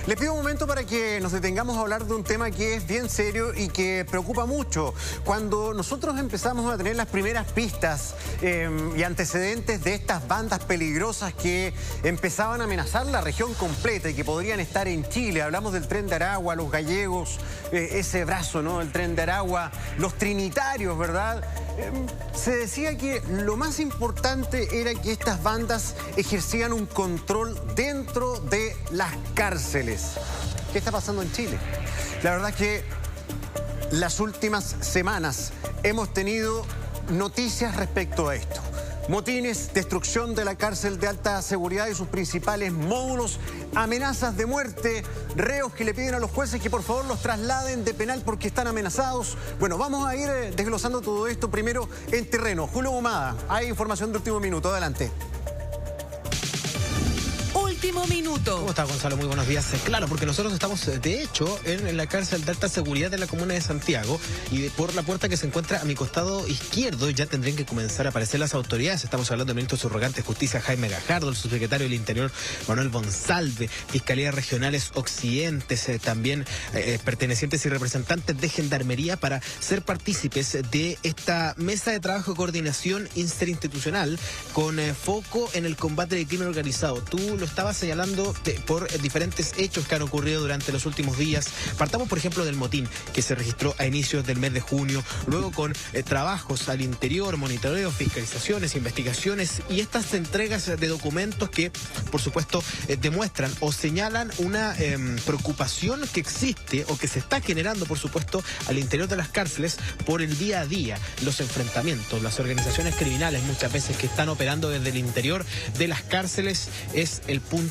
Les pido un momento para que nos detengamos a hablar de un tema que es bien serio y que preocupa mucho. Cuando nosotros empezamos a tener las primeras pistas y antecedentes de estas bandas peligrosas que empezaban a amenazar la región completa y que podrían estar en Chile, hablamos del Tren de Aragua, los gallegos, ese brazo, ¿no? El Tren de Aragua, los trinitarios, ¿verdad? Se decía que lo más importante era que estas bandas ejercían un control dentro de las cárceles. ¿Qué está pasando en Chile? La verdad es que las últimas semanas hemos tenido noticias respecto a esto. Motines, destrucción de la cárcel de alta seguridad y sus principales módulos, amenazas de muerte, reos que le piden a los jueces que por favor los trasladen de penal porque están amenazados. Bueno, vamos a ir desglosando todo esto primero en terreno. Julio Humada, hay información de último minuto, adelante. Último minuto. ¿Cómo está, Gonzalo? Muy buenos días. Claro, porque nosotros estamos, de hecho, en la cárcel de alta seguridad de la comuna de Santiago y por la puerta que se encuentra a mi costado izquierdo ya tendrían que comenzar a aparecer las autoridades. Estamos hablando del ministro subrogante de Justicia, Jaime Gajardo, el subsecretario del Interior, Manuel Bonsalve, Fiscalías Regionales Occidentes, también pertenecientes y representantes de Gendarmería para ser partícipes de esta mesa de trabajo de coordinación interinstitucional con foco en el combate del crimen organizado. Tú lo estabas señalando por diferentes hechos que han ocurrido durante los últimos días. Partamos, por ejemplo, del motín que se registró a inicios del mes de junio, luego con trabajos al interior, monitoreo, fiscalizaciones, investigaciones y estas entregas de documentos que, por supuesto, demuestran o señalan una preocupación que existe o que se está generando, por supuesto, al interior de las cárceles por el día a día, los enfrentamientos, las organizaciones criminales muchas veces que están operando desde el interior de las cárceles es el punto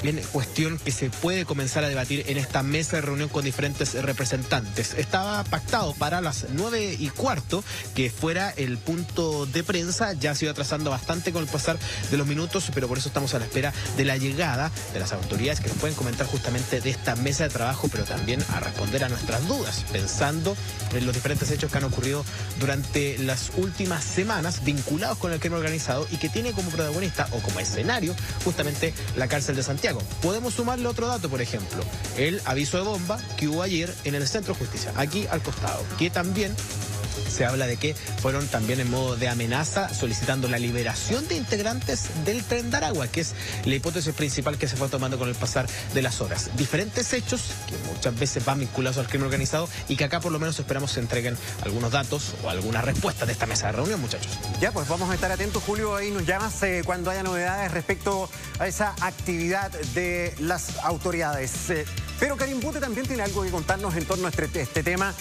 en cuestión que se puede comenzar a debatir en esta mesa de reunión con diferentes representantes. Estaba pactado para las 9:15 que fuera el punto de prensa, ya se iba atrasando bastante con el pasar de los minutos, pero por eso estamos a la espera de la llegada de las autoridades que nos pueden comentar justamente de esta mesa de trabajo, pero también a responder a nuestras dudas, pensando en los diferentes hechos que han ocurrido durante las últimas semanas vinculados con el crimen organizado y que tiene como protagonista o como escenario justamente la cárcel de Santiago. Podemos sumarle otro dato, por ejemplo, el aviso de bomba que hubo ayer en el Centro de Justicia, aquí al costado, que también se habla de que fueron también en modo de amenaza solicitando la liberación de integrantes del Tren de Aragua, que es la hipótesis principal que se fue tomando con el pasar de las horas. Diferentes hechos que muchas veces van vinculados al crimen organizado y que acá por lo menos esperamos se entreguen algunos datos o algunas respuestas de esta mesa de reunión, muchachos. Ya, pues vamos a estar atentos, Julio, ahí nos llamas cuando haya novedades respecto a esa actividad de las autoridades. Pero Karim Bute también tiene algo que contarnos en torno a este tema.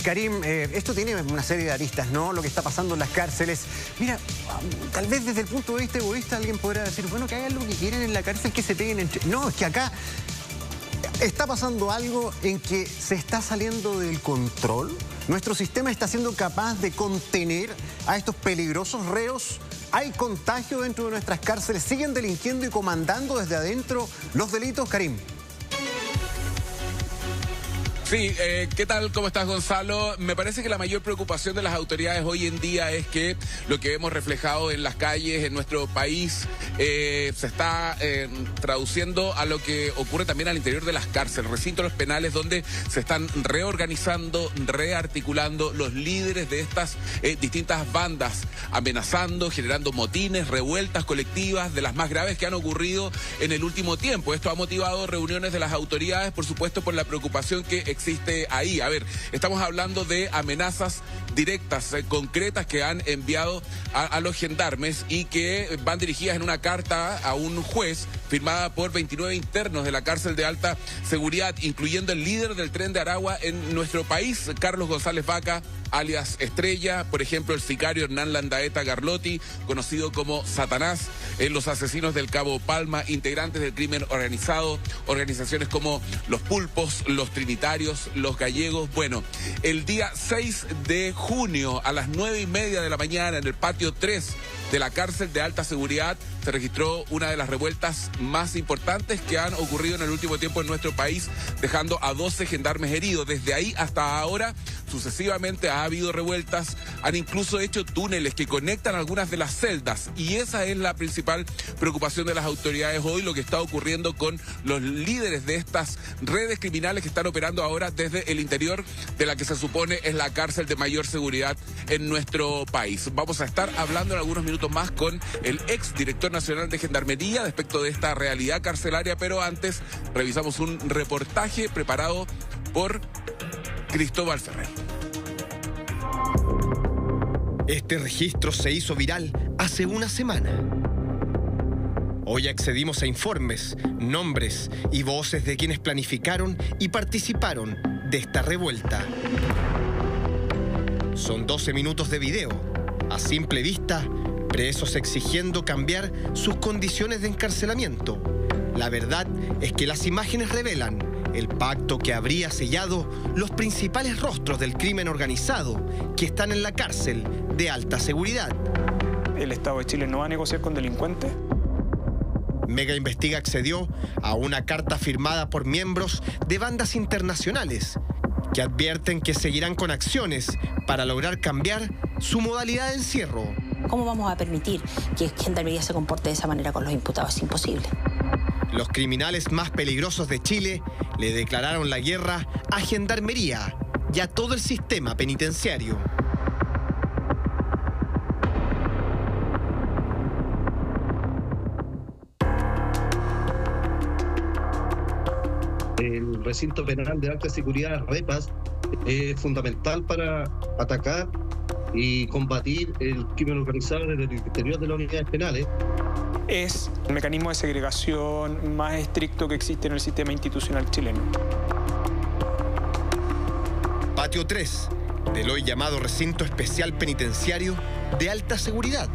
Karim, esto tiene una serie de aristas, ¿no? Lo que está pasando en las cárceles. Mira, tal vez desde el punto de vista egoísta alguien podrá decir, bueno, que hagan lo que quieren en la cárcel, que se peguen entre... No, es que acá está pasando algo en que se está saliendo del control. Nuestro sistema está siendo capaz de contener a estos peligrosos reos. Hay contagio dentro de nuestras cárceles. Siguen delinquiendo y comandando desde adentro los delitos, Karim. Sí, ¿qué tal? ¿Cómo estás, Gonzalo? Me parece que la mayor preocupación de las autoridades hoy en día es que lo que hemos reflejado en las calles, en nuestro país, se está traduciendo a lo que ocurre también al interior de las cárceles, recintos penales donde se están reorganizando, rearticulando los líderes de estas distintas bandas, amenazando, generando motines, revueltas colectivas de las más graves que han ocurrido en el último tiempo. Esto ha motivado reuniones de las autoridades, por supuesto, por la preocupación que existe ahí. A ver, estamos hablando de amenazas directas, concretas que han enviado a los gendarmes y que van dirigidas en una carta a un juez firmada por 29 internos de la cárcel de alta seguridad, incluyendo el líder del Tren de Aragua en nuestro país, Carlos González Vaca, alias Estrella, por ejemplo, el sicario Hernán Landaeta Garlotti, conocido como Satanás, los asesinos del Cabo Palma, integrantes del crimen organizado, organizaciones como Los Pulpos, Los Trinitarios, Los Gallegos. Bueno, el día 6 de junio a las 9:30 de la mañana en el patio 3 de la cárcel de alta seguridad se registró una de las revueltas más importantes que han ocurrido en el último tiempo en nuestro país, dejando a 12 gendarmes heridos. Desde ahí hasta ahora sucesivamente ha habido revueltas, han incluso hecho túneles que conectan algunas de las celdas, y esa es la principal preocupación de las autoridades hoy, lo que está ocurriendo con los líderes de estas redes criminales que están operando ahora desde el interior de la que se supone es la cárcel de mayor seguridad en nuestro país. Vamos a estar hablando en algunos minutos más con el ex director nacional de Gendarmería respecto de esta realidad carcelaria, pero antes revisamos un reportaje preparado por Cristóbal Ferrer. Este registro se hizo viral hace una semana. Hoy accedimos a informes, nombres y voces de quienes planificaron y participaron de esta revuelta. Son 12 minutos de video. A simple vista, presos exigiendo cambiar sus condiciones de encarcelamiento. La verdad es que las imágenes revelan el pacto que habría sellado los principales rostros del crimen organizado que están en la cárcel de alta seguridad. ¿El Estado de Chile no va a negociar con delincuentes? Mega Investiga accedió a una carta firmada por miembros de bandas internacionales que advierten que seguirán con acciones para lograr cambiar su modalidad de encierro. ¿Cómo vamos a permitir que Gendarmería se comporte de esa manera con los imputados? Es imposible. Los criminales más peligrosos de Chile le declararon la guerra a Gendarmería y a todo el sistema penitenciario. El recinto penal de alta seguridad, REPAS, es fundamental para atacar y combatir el crimen organizado desde el interior de las unidades penales. Es el mecanismo de segregación más estricto que existe en el sistema institucional chileno. Patio 3, del hoy llamado Recinto Especial Penitenciario de Alta Seguridad,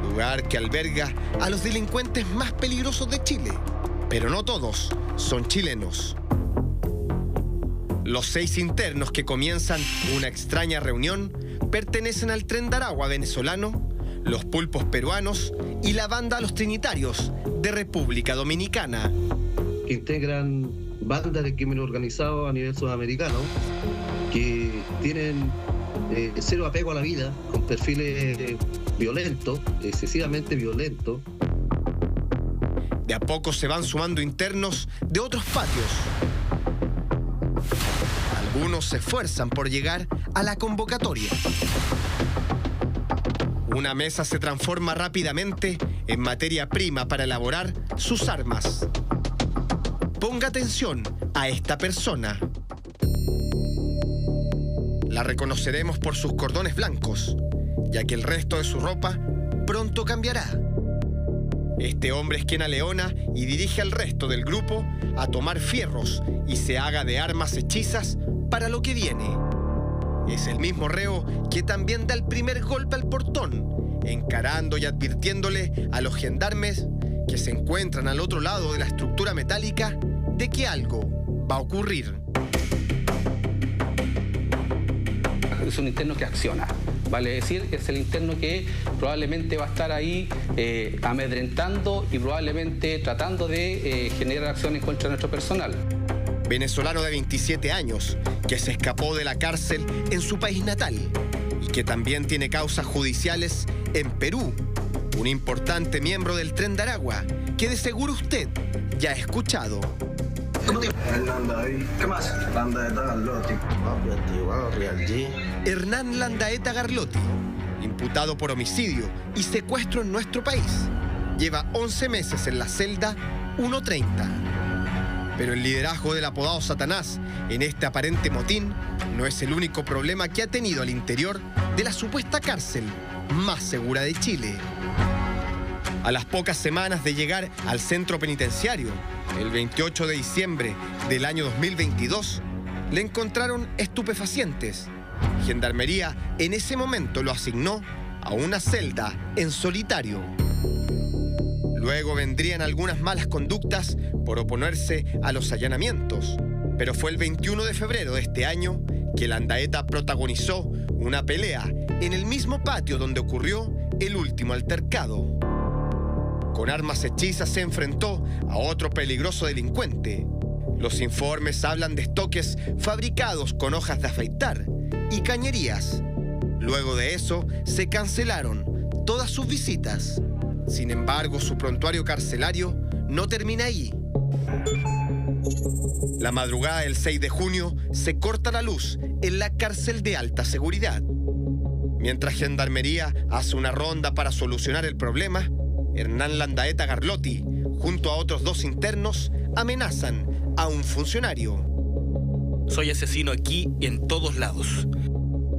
lugar que alberga a los delincuentes más peligrosos de Chile. Pero no todos son chilenos. Los 6 internos que comienzan una extraña reunión pertenecen al Tren de Aragua venezolano, los Pulpos peruanos y la banda Los Trinitarios de República Dominicana. Que integran bandas de crimen organizado a nivel sudamericano, que tienen cero apego a la vida, con perfiles violentos, excesivamente violentos. De a poco se van sumando internos de otros patios. Algunos se esfuerzan por llegar a la convocatoria. Una mesa se transforma rápidamente en materia prima para elaborar sus armas. Ponga atención a esta persona. La reconoceremos por sus cordones blancos, ya que el resto de su ropa pronto cambiará. Este hombre es quien aleona y dirige al resto del grupo a tomar fierros y se haga de armas hechizas para lo que viene. Es el mismo reo que también da el primer golpe al portón, encarando y advirtiéndole a los gendarmes que se encuentran al otro lado de la estructura metálica de que algo va a ocurrir. Es un interno que acciona, vale decir, es el interno que probablemente va a estar ahí amedrentando y probablemente tratando de generar acciones contra nuestro personal. Venezolano de 27 años que se escapó de la cárcel en su país natal y que también tiene causas judiciales en Perú. Un importante miembro del Tren de Aragua que de seguro usted ya ha escuchado. Hernán Landaeta Garlotti, imputado por homicidio y secuestro en nuestro país, lleva 11 meses en la celda 130. Pero el liderazgo del apodado Satanás en este aparente motín no es el único problema que ha tenido al interior de la supuesta cárcel más segura de Chile. A las pocas semanas de llegar al centro penitenciario, el 28 de diciembre del año 2022, le encontraron estupefacientes. Gendarmería en ese momento lo asignó a una celda en solitario. Luego vendrían algunas malas conductas por oponerse a los allanamientos. Pero fue el 21 de febrero de este año que Landaeta protagonizó una pelea en el mismo patio donde ocurrió el último altercado. Con armas hechizas se enfrentó a otro peligroso delincuente. Los informes hablan de estoques fabricados con hojas de afeitar y cañerías. Luego de eso, se cancelaron todas sus visitas. Sin embargo, su prontuario carcelario no termina ahí. La madrugada del 6 de junio se corta la luz en la cárcel de alta seguridad. Mientras Gendarmería hace una ronda para solucionar el problema, Hernán Landaeta Garlotti, junto a otros 2 internos, amenazan a un funcionario. Soy asesino aquí y en todos lados.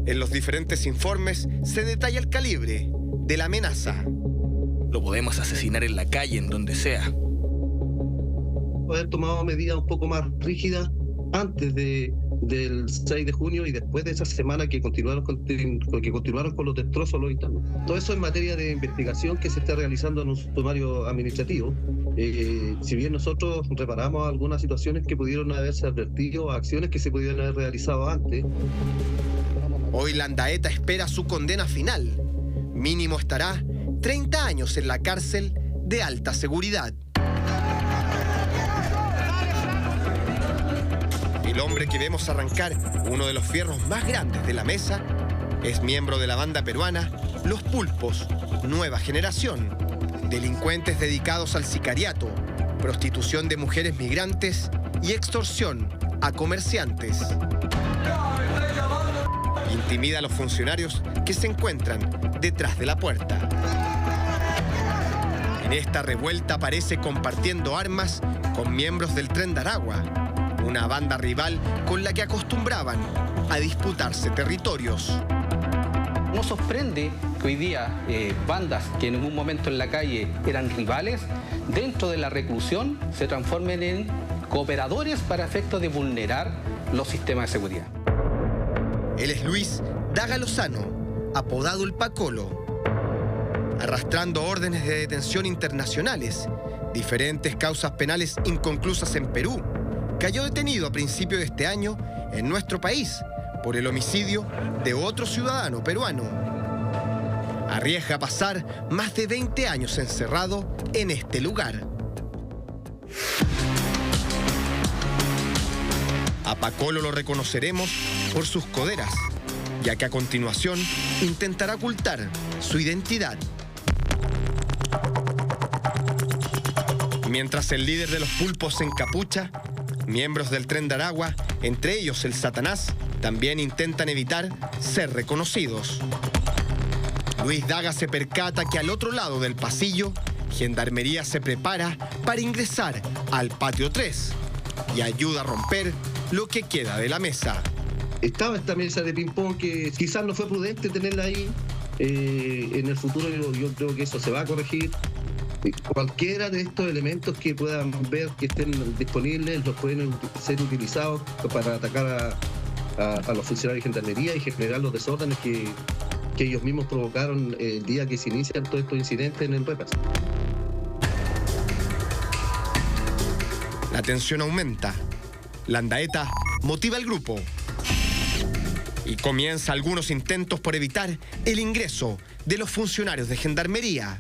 En los diferentes informes se detalla el calibre de la amenaza. Lo podemos asesinar en la calle, en donde sea. Haber tomado medidas un poco más rígidas antes del 6 de junio y después de esa semana que continuaron con los destrozos a los internos. Todo eso en materia de investigación que se está realizando en un sumario administrativo. Si bien nosotros reparamos algunas situaciones que pudieron haberse advertido, acciones que se pudieron haber realizado antes. Hoy Landaeta espera su condena final. Mínimo estará 30 años en la cárcel de alta seguridad. El hombre que vemos arrancar uno de los fierros más grandes de la mesa es miembro de la banda peruana Los Pulpos, nueva generación. Delincuentes dedicados al sicariato, prostitución de mujeres migrantes y extorsión a comerciantes. Intimida a los funcionarios que se encuentran detrás de la puerta. En esta revuelta aparece compartiendo armas con miembros del Tren de Aragua, una banda rival con la que acostumbraban a disputarse territorios. Nos sorprende que hoy día bandas que en un momento en la calle eran rivales, dentro de la reclusión se transformen en cooperadores para efectos de vulnerar los sistemas de seguridad. Él es Luis Daga Lozano, apodado el Pacolo. Arrastrando órdenes de detención internacionales, diferentes causas penales inconclusas en Perú, cayó detenido a principios de este año en nuestro país por el homicidio de otro ciudadano peruano. Arriesga pasar más de 20 años encerrado en este lugar. A Pacolo lo reconoceremos por sus coderas, ya que a continuación intentará ocultar su identidad. Mientras el líder de los pulpos se encapucha, miembros del Tren de Aragua, entre ellos el Satanás, también intentan evitar ser reconocidos. Luis Daga se percata que al otro lado del pasillo, Gendarmería se prepara para ingresar al patio 3 y ayuda a romper lo que queda de la mesa. Estaba esta mesa de ping-pong que quizás no fue prudente tenerla ahí. En el futuro yo creo que eso se va a corregir. Cualquiera de estos elementos que puedan ver que estén disponibles los pueden ser utilizados para atacar a los funcionarios de Gendarmería y generar los desórdenes que ellos mismos provocaron el día que se inician todos estos incidentes en el Repas. La tensión aumenta. Landaeta motiva al grupo y comienza algunos intentos por evitar el ingreso de los funcionarios de Gendarmería.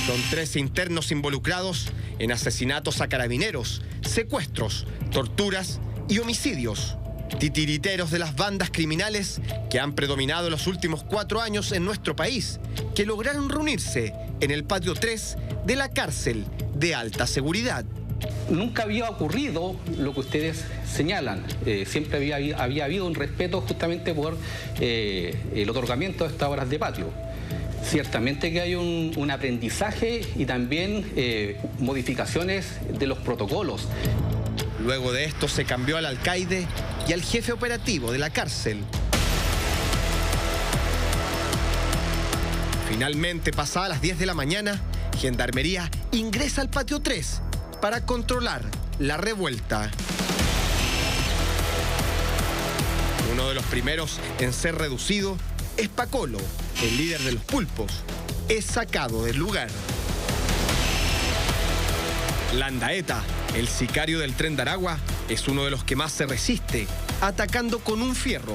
Son 13 internos involucrados en asesinatos a carabineros, secuestros, torturas y homicidios. Titiriteros de las bandas criminales que han predominado los últimos 4 años en nuestro país, que lograron reunirse en el patio 3 de la cárcel de alta seguridad. Nunca había ocurrido lo que ustedes señalan. Siempre había habido un respeto justamente por el otorgamiento de estas horas de patio. Ciertamente que hay un aprendizaje y también modificaciones de los protocolos. Luego de esto se cambió al alcaide y al jefe operativo de la cárcel. Finalmente, pasadas las 10 de la mañana, Gendarmería ingresa al patio 3 para controlar la revuelta. Uno de los primeros en ser reducido es Pacolo, el líder de los pulpos. Es sacado del lugar. Landaeta, el sicario del Tren de Aragua, es uno de los que más se resiste, atacando con un fierro.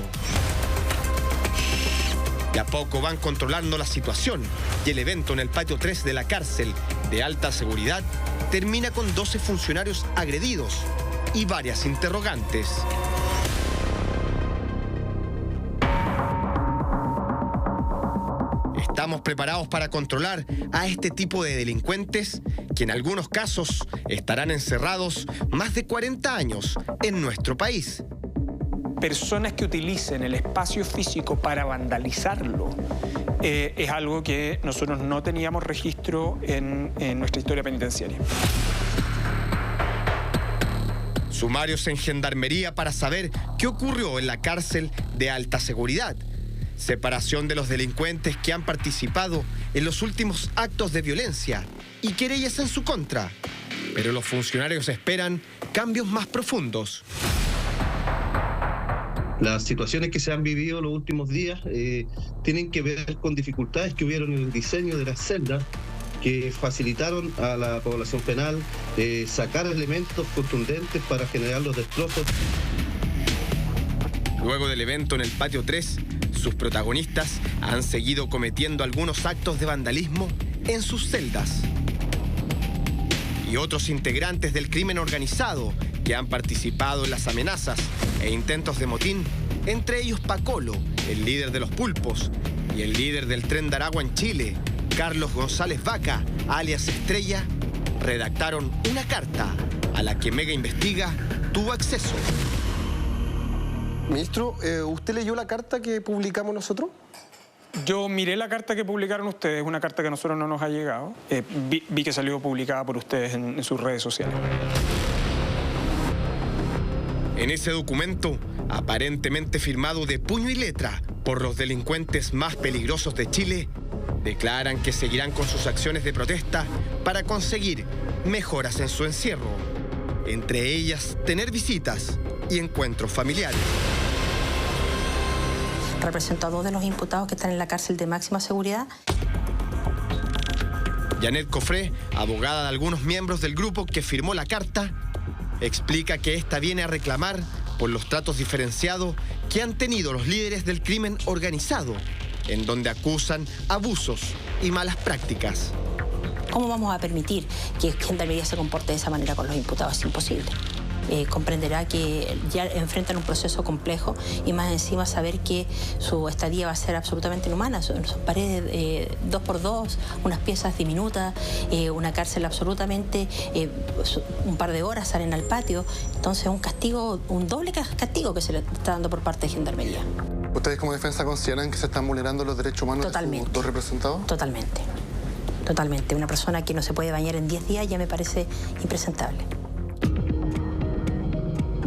De a poco van controlando la situación y el evento en el patio 3 de la cárcel de alta seguridad termina con 12 funcionarios agredidos y varias interrogantes. estamos preparados para controlar a este tipo de delincuentes que en algunos casos estarán encerrados más de 40 años en nuestro país. Personas que utilicen el espacio físico para vandalizarlo es algo que nosotros no teníamos registro en nuestra historia penitenciaria. Sumarios en Gendarmería para saber qué ocurrió en la cárcel de alta seguridad. Separación de los delincuentes que han participado en los últimos actos de violencia y querellas en su contra. Pero los funcionarios esperan cambios más profundos. Las situaciones que se han vivido los últimos días tienen que ver con dificultades que hubieron en el diseño de las celdas que facilitaron a la población penal sacar elementos contundentes para generar los destrozos. Luego del evento en el Patio 3, sus protagonistas han seguido cometiendo algunos actos de vandalismo en sus celdas. Y otros integrantes del crimen organizado que han participado en las amenazas e intentos de motín, entre ellos Pacolo, el líder de los Pulpos, y el líder del Tren de Aragua en Chile, Carlos González Vaca, alias Estrella, redactaron una carta a la que Mega Investiga tuvo acceso. Ministro, ¿usted leyó la carta que publicamos nosotros? Yo miré la carta que publicaron ustedes, una carta que a nosotros no nos ha llegado. Vi que salió publicada por ustedes en sus redes sociales. En ese documento, aparentemente firmado de puño y letra por los delincuentes más peligrosos de Chile, declaran que seguirán con sus acciones de protesta para conseguir mejoras en su encierro. Entre ellas, tener visitas y encuentros familiares. Represento a 2 de los imputados que están en la cárcel de máxima seguridad. Janet Cofré, abogada de algunos miembros del grupo que firmó la carta, explica que esta viene a reclamar por los tratos diferenciados que han tenido los líderes del crimen organizado, en donde acusan abusos y malas prácticas. ¿Cómo vamos a permitir que Gendarmería se comporte de esa manera con los imputados? Es imposible. Comprenderá que ya enfrentan un proceso complejo y más encima saber que su estadía va a ser absolutamente inhumana. Son paredes 2x2, unas piezas diminutas, una cárcel absolutamente, un par de horas salen al patio. Entonces un castigo, un doble castigo que se le está dando por parte de Gendarmería. ¿Ustedes como defensa consideran que se están vulnerando los derechos humanos de sus 2 representados? Totalmente. Totalmente. Una persona que no se puede bañar en 10 días ya me parece impresentable.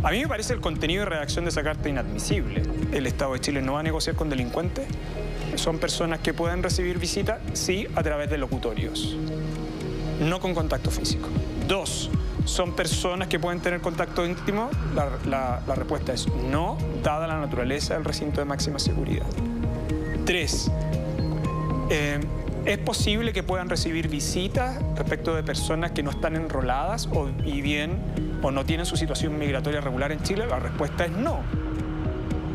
A mí me parece el contenido de redacción de esa carta inadmisible. El Estado de Chile no va a negociar con delincuentes. Son personas que pueden recibir visitas, sí, a través de locutorios, no con contacto físico. 2, son personas que pueden tener contacto íntimo. La respuesta es no, dada la naturaleza del recinto de máxima seguridad. 3, ¿es posible que puedan recibir visitas respecto de personas que no están enroladas o no tienen su situación migratoria regular en Chile? La respuesta es no.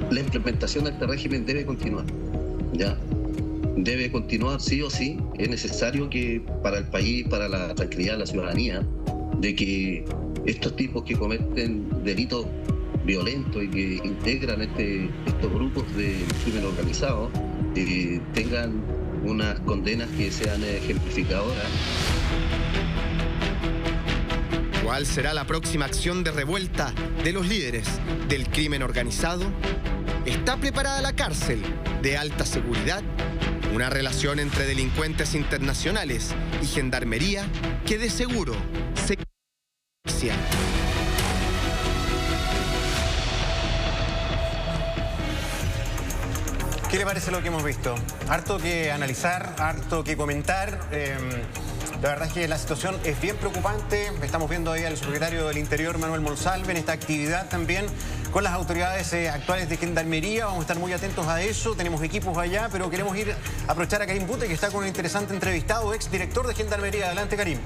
La implementación de este régimen debe continuar, ¿ya? Debe continuar sí o sí. Es necesario que para el país, para la tranquilidad de la ciudadanía, de que estos tipos que cometen delitos violentos y que integran estos grupos de crimen organizado tengan unas condenas que sean ejemplificadoras. ¿Cuál será la próxima acción de revuelta de los líderes del crimen organizado? ¿Está preparada la cárcel de alta seguridad? Una relación entre delincuentes internacionales y Gendarmería que de seguro se... ¿Qué le parece lo que hemos visto? Harto que analizar, harto que comentar. La verdad es que la situación es bien preocupante. Estamos viendo ahí al subsecretario del Interior, Manuel Monsalve, en esta actividad también con las autoridades actuales de Gendarmería. Vamos a estar muy atentos a eso. Tenemos equipos allá, pero queremos aprovechar a Karim Bute, que está con un interesante entrevistado, exdirector de Gendarmería. Adelante, Karim.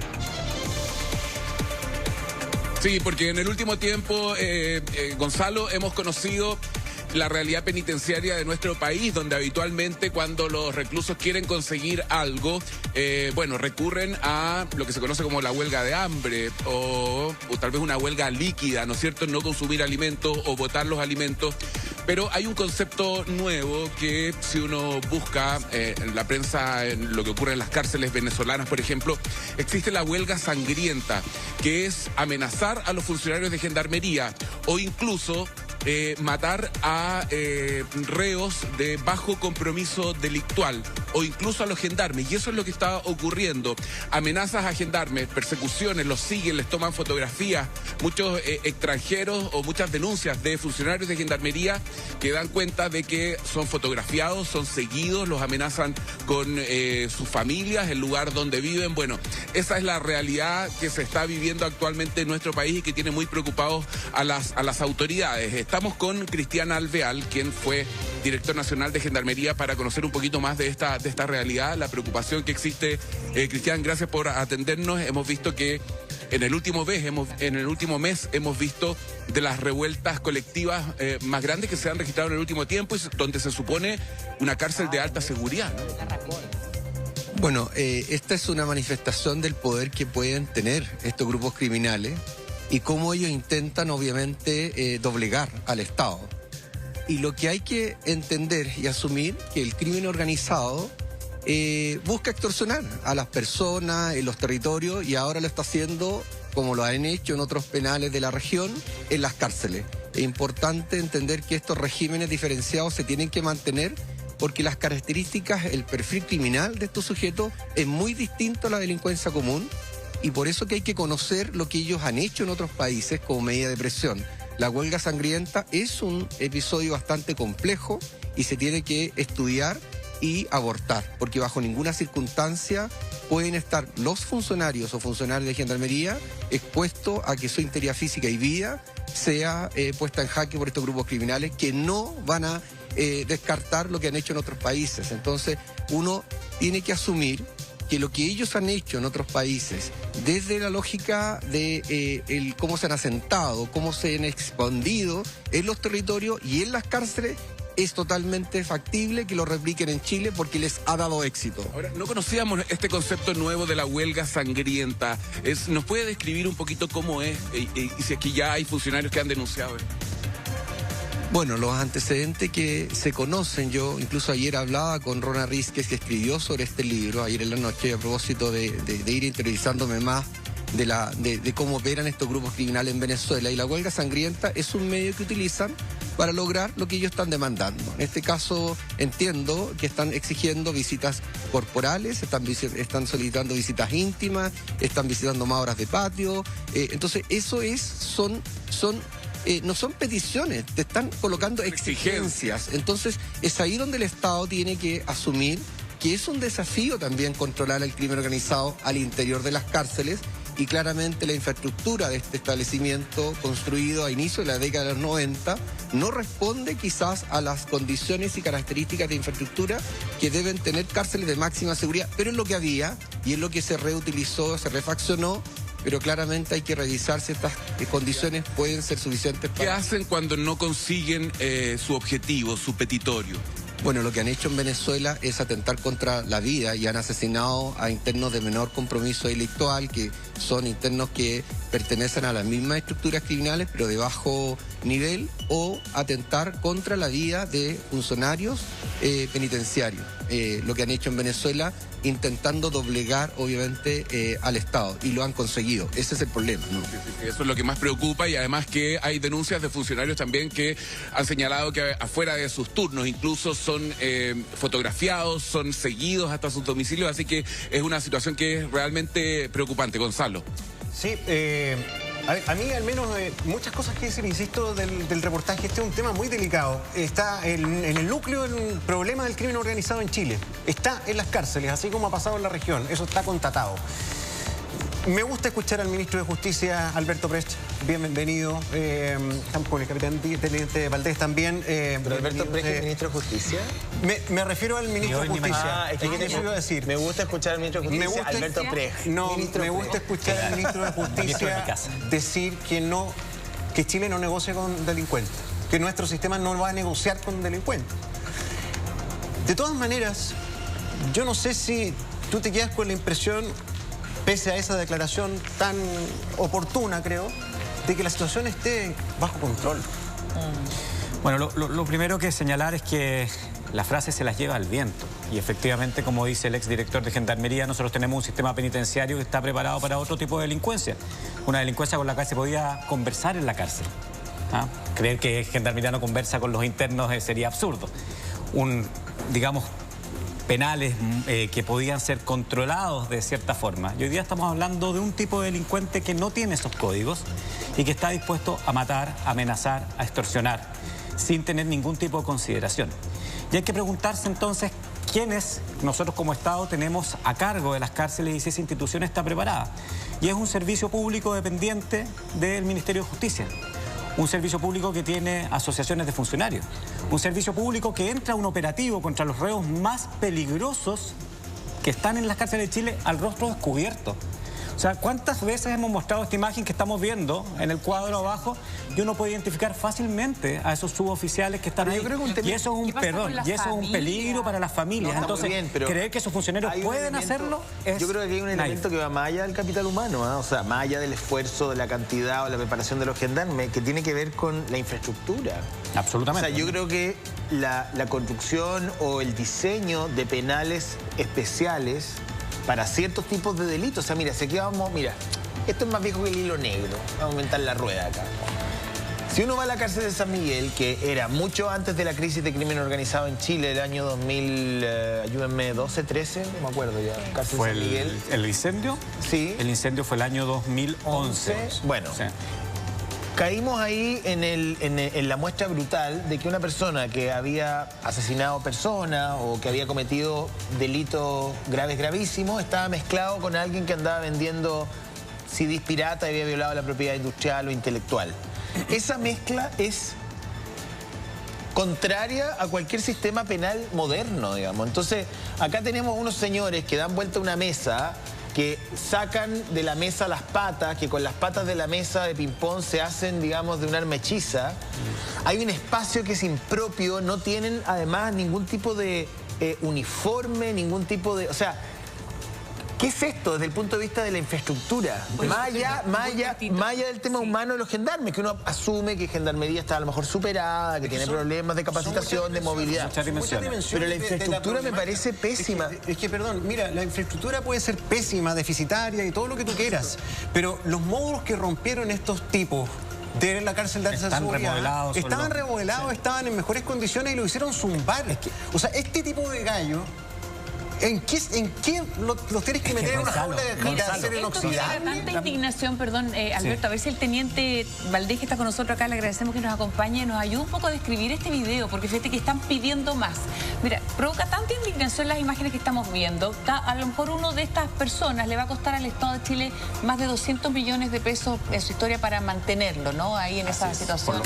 Sí, porque en el último tiempo, Gonzalo, hemos conocido la realidad penitenciaria de nuestro país, donde habitualmente cuando los reclusos quieren conseguir algo, recurren a lo que se conoce como la huelga de hambre o tal vez una huelga líquida, ¿no es cierto? No consumir alimentos o botar los alimentos. Pero hay un concepto nuevo que si uno busca en la prensa, en lo que ocurre en las cárceles venezolanas, por ejemplo, existe la huelga sangrienta, que es amenazar a los funcionarios de gendarmería o incluso matar a reos de bajo compromiso delictual o incluso a los gendarmes, y eso es lo que está ocurriendo. Amenazas a gendarmes, persecuciones, los siguen, les toman fotografías, muchos extranjeros o muchas denuncias de funcionarios de gendarmería que dan cuenta de que son fotografiados, son seguidos, los amenazan con sus familias, el lugar donde viven. Bueno, esa es la realidad que se está viviendo actualmente en nuestro país y que tiene muy preocupados a las autoridades. Estamos con Cristian Alvear, quien fue director nacional de Gendarmería, para conocer un poquito más de esta realidad, la preocupación que existe. Cristian, gracias por atendernos. Hemos visto que en el último mes hemos visto de las revueltas colectivas más grandes que se han registrado en el último tiempo, donde se supone una cárcel de alta seguridad, ¿no? Bueno, esta es una manifestación del poder que pueden tener estos grupos criminales y cómo ellos intentan, obviamente, doblegar al Estado. Y lo que hay que entender y asumir que el crimen organizado busca extorsionar a las personas en los territorios, y ahora lo está haciendo, como lo han hecho en otros penales de la región, en las cárceles. Es importante entender que estos regímenes diferenciados se tienen que mantener, porque las características, el perfil criminal de estos sujetos es muy distinto a la delincuencia común, y por eso que hay que conocer lo que ellos han hecho en otros países como medida de presión. La huelga sangrienta es un episodio bastante complejo y se tiene que estudiar y abortar, porque bajo ninguna circunstancia pueden estar los funcionarios o funcionarios de gendarmería expuestos a que su integridad física y vida sea puesta en jaque por estos grupos criminales que no van a descartar lo que han hecho en otros países. Entonces, uno tiene que asumir que lo que ellos han hecho en otros países, desde la lógica de cómo se han asentado, cómo se han expandido en los territorios y en las cárceles, es totalmente factible que lo repliquen en Chile porque les ha dado éxito. Ahora, no conocíamos este concepto nuevo de la huelga sangrienta. ¿Nos puede describir un poquito cómo es y si aquí ya hay funcionarios que han denunciado esto? Bueno, los antecedentes que se conocen, yo incluso ayer hablaba con Rona Rizquez, que escribió sobre este libro, ayer en la noche, a propósito de ir interiorizándome más de cómo operan estos grupos criminales en Venezuela. Y la huelga sangrienta es un medio que utilizan para lograr lo que ellos están demandando. En este caso, entiendo que están exigiendo visitas corporales, están solicitando visitas íntimas, están visitando más horas de patio. Entonces, eso no son peticiones, te están colocando exigencias. Entonces, es ahí donde el Estado tiene que asumir que es un desafío también controlar el crimen organizado al interior de las cárceles, y claramente la infraestructura de este establecimiento construido a inicio de la década de los 90 no responde quizás a las condiciones y características de infraestructura que deben tener cárceles de máxima seguridad, pero es lo que había y es lo que se reutilizó, se refaccionó. Pero claramente hay que revisar si estas condiciones pueden ser suficientes para... ¿Qué hacen cuando no consiguen su objetivo, su petitorio? Bueno, lo que han hecho en Venezuela es atentar contra la vida y han asesinado a internos de menor compromiso delictual, que son internos que pertenecen a las mismas estructuras criminales pero de bajo nivel, o atentar contra la vida de funcionarios penitenciarios. Lo que han hecho en Venezuela, intentando doblegar obviamente al Estado, y lo han conseguido. Ese es el problema, ¿no? Eso es lo que más preocupa, y además que hay denuncias de funcionarios también que han señalado que afuera de sus turnos incluso son fotografiados, son seguidos hasta sus domicilios, así que es una situación que es realmente preocupante. Gonzalo. Sí, a mí al menos muchas cosas que decir, insisto, del reportaje. Este es un tema muy delicado. Está en el núcleo del problema del crimen organizado en Chile. Está en las cárceles, así como ha pasado en la región. Eso está constatado. Me gusta escuchar al ministro de Justicia, Alberto Brecht. Bienvenido. Estamos con el capitán Teniente Valdés también. ¿Pero Alberto Brecht es ministro de Justicia? Me refiero al ministro de Justicia. Eso iba a decir. Me gusta escuchar al ministro de Justicia, Alberto Brecht. No, me gusta escuchar al ministro de Justicia decir que Chile no negocia con delincuentes, que nuestro sistema no va a negociar con delincuentes. De todas maneras, yo no sé si tú te quedas con la impresión, pese a esa declaración tan oportuna, creo, de que la situación esté bajo control. Bueno, lo primero que señalar es que la frase se las lleva al viento. Y efectivamente, como dice el exdirector de Gendarmería, nosotros tenemos un sistema penitenciario que está preparado para otro tipo de delincuencia. Una delincuencia con la que se podía conversar en la cárcel. Creer que Gendarmería no conversa con los internos sería absurdo. Digamos, penales que podían ser controlados de cierta forma. Y hoy día estamos hablando de un tipo de delincuente que no tiene esos códigos y que está dispuesto a matar, a amenazar, a extorsionar, sin tener ningún tipo de consideración. Y hay que preguntarse entonces quiénes nosotros como Estado tenemos a cargo de las cárceles y si esa institución está preparada. Y es un servicio público dependiente del Ministerio de Justicia. Un servicio público que tiene asociaciones de funcionarios. Un servicio público que entra a un operativo contra los reos más peligrosos que están en las cárceles de Chile al rostro descubierto. O sea, ¿cuántas veces hemos mostrado esta imagen que estamos viendo en el cuadro abajo? Y uno puede identificar fácilmente a esos suboficiales que están ahí. Y eso es un peligro para las familias. No, entonces, bien, pero creer que esos funcionarios pueden hacerlo es... Yo creo que hay un elemento que va más allá del capital humano, o sea, más allá del esfuerzo, de la cantidad o la preparación de los gendarmes, que tiene que ver con la infraestructura. Absolutamente. O sea, yo creo que la construcción o el diseño de penales especiales para ciertos tipos de delitos. O sea, mira, mira, esto es más viejo que el hilo negro. Vamos a aumentar la rueda acá. Si uno va a la cárcel de San Miguel, que era mucho antes de la crisis de crimen organizado en Chile, el año 2000, ayúdenme, 12, 13, no me acuerdo ya. Cárcel ¿Fue San Miguel. el incendio? Sí. El incendio fue el año 2011. Bueno. Sí. Caímos ahí en la muestra brutal de que una persona que había asesinado personas o que había cometido delitos gravísimos estaba mezclado con alguien que andaba vendiendo CDs pirata y había violado la propiedad industrial o intelectual. Esa mezcla es contraria a cualquier sistema penal moderno, digamos. Entonces, acá tenemos unos señores que dan vuelta a una mesa, que sacan de la mesa las patas, que con las patas de la mesa de ping-pong se hacen, digamos, de un arma hechiza. Hay un espacio que es impropio, no tienen además ningún tipo de uniforme, ningún tipo de... O sea, ¿qué es esto desde el punto de vista de la infraestructura? Más allá del tema humano de los gendarmes, que uno asume que Gendarmería está a lo mejor superada, que tiene problemas de capacitación, de movilidad. Pero la infraestructura me parece pésima. Es que, perdón, mira, la infraestructura puede ser pésima, deficitaria y todo lo que tú quieras, pero los módulos que rompieron estos tipos de la cárcel de alta seguridad estaban remodelados, estaban en mejores condiciones y lo hicieron zumbar. O sea, este tipo de gallo... ¿En qué los tienes que meter en una jaula de acero inoxidable? Tanta indignación, perdón, Alberto, a ver si el teniente Valdés, que está con nosotros acá, le agradecemos que nos acompañe, nos ayude un poco a describir este video, porque fíjate que están pidiendo más. Mira, provoca tanta indignación las imágenes que estamos viendo. A lo mejor uno de estas personas le va a costar al Estado de Chile más de 200 millones de pesos en su historia para mantenerlo, ¿no? Ahí en esa situación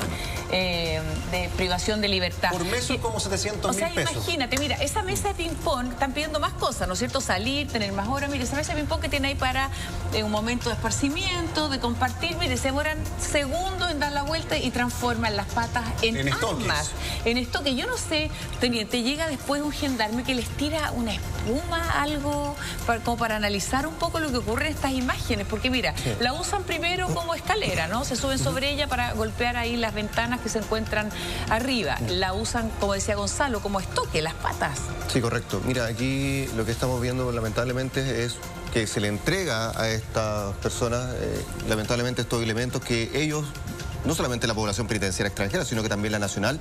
de privación de libertad. Por mes son como 700 mil pesos. Imagínate, mira, esa mesa de ping-pong están pidiendo más cosas, ¿no es cierto? Salir, tener más horas. Mire, esa mesa de ping-pong que tiene ahí para un momento de esparcimiento, de compartir, mire, se demoran segundos en dar la vuelta y transforman las patas en armas. En esto que yo no sé, teniente, llega después un gendarme que les tira una espuma, algo, como para analizar un poco lo que ocurre en estas imágenes, porque mira, la usan primero como escalera, ¿no? Se suben sobre ella para golpear ahí las ventanas que se encuentran arriba. La usan, como decía Gonzalo, como estoque, las patas. Sí, correcto. Mira, aquí lo que estamos viendo lamentablemente es que se le entrega a estas personas, lamentablemente, estos elementos que ellos, no solamente la población penitenciaria extranjera, sino que también la nacional,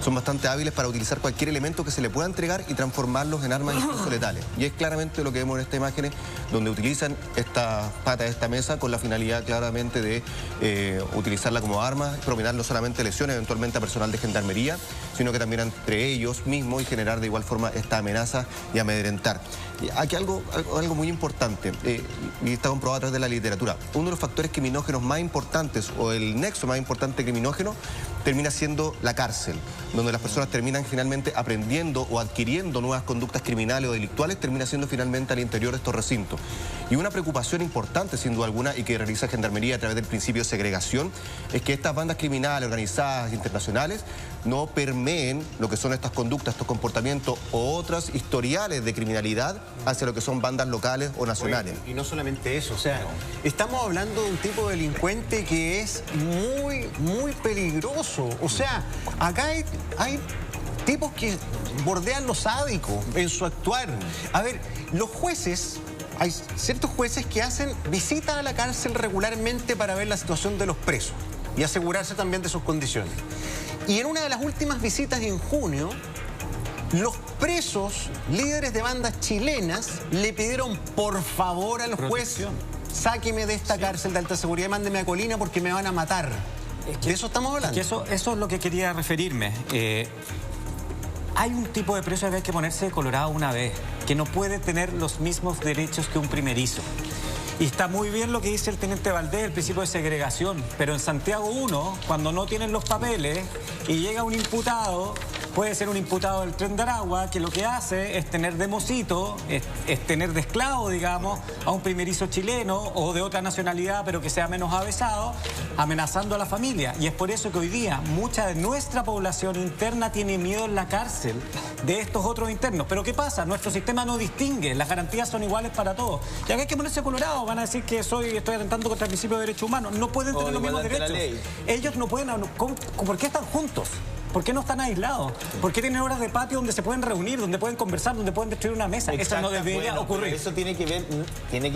son bastante hábiles para utilizar cualquier elemento que se le pueda entregar y transformarlos en armas incluso letales. Y es claramente lo que vemos en estas imágenes, donde utilizan esta pata de esta mesa con la finalidad claramente de utilizarla como arma, propinar no solamente lesiones eventualmente a personal de gendarmería, sino que también entre ellos mismos y generar de igual forma esta amenaza y amedrentar. Aquí algo muy importante, y está comprobado a través de la literatura. Uno de los factores criminógenos más importantes, o el nexo más importante criminógeno, termina siendo la cárcel, donde las personas terminan finalmente aprendiendo o adquiriendo nuevas conductas criminales o delictuales, termina siendo finalmente al interior de estos recintos. Y una preocupación importante, sin duda alguna, y que realiza Gendarmería a través del principio de segregación, es que estas bandas criminales organizadas internacionales no permeen lo que son estas conductas, estos comportamientos o otras historiales de criminalidad hacia lo que son bandas locales o nacionales. Oye, y no solamente eso, o sea, estamos hablando de un tipo de delincuente que es muy, muy peligroso. acoso. O sea, acá hay tipos que bordean lo sádico en su actuar. A ver, los jueces... Hay ciertos jueces que hacen visitas a la cárcel regularmente para ver la situación de los presos y asegurarse también de sus condiciones. Y en una de las últimas visitas en junio, los presos, líderes de bandas chilenas, le pidieron por favor a los jueces, sáqueme de esta cárcel de alta seguridad y mándeme a Colina porque me van a matar. ¿De eso estamos hablando? Es que eso es lo que quería referirme. Hay un tipo de preso que hay que ponerse de colorado una vez, que no puede tener los mismos derechos que un primerizo. Y está muy bien lo que dice el teniente Valdés, el principio de segregación, pero en Santiago 1, cuando no tienen los papeles y llega un imputado, puede ser un imputado del Tren de Aragua, que lo que hace es tener de mocito, es tener de esclavo, digamos, a un primerizo chileno o de otra nacionalidad, pero que sea menos avesado, amenazando a la familia. Y es por eso que hoy día mucha de nuestra población interna tiene miedo en la cárcel de estos otros internos. Pero ¿qué pasa? Nuestro sistema no distingue, las garantías son iguales para todos. Y acá hay que ponerse colorado, van a decir que estoy atentando contra el principio de derechos humanos. No pueden tener los mismos derechos. Ellos no pueden... ¿Por qué están juntos? ¿Por qué no están aislados? ¿Por qué tienen horas de patio donde se pueden reunir, donde pueden conversar, donde pueden destruir una mesa? Eso no debería ocurrir. Eso tiene que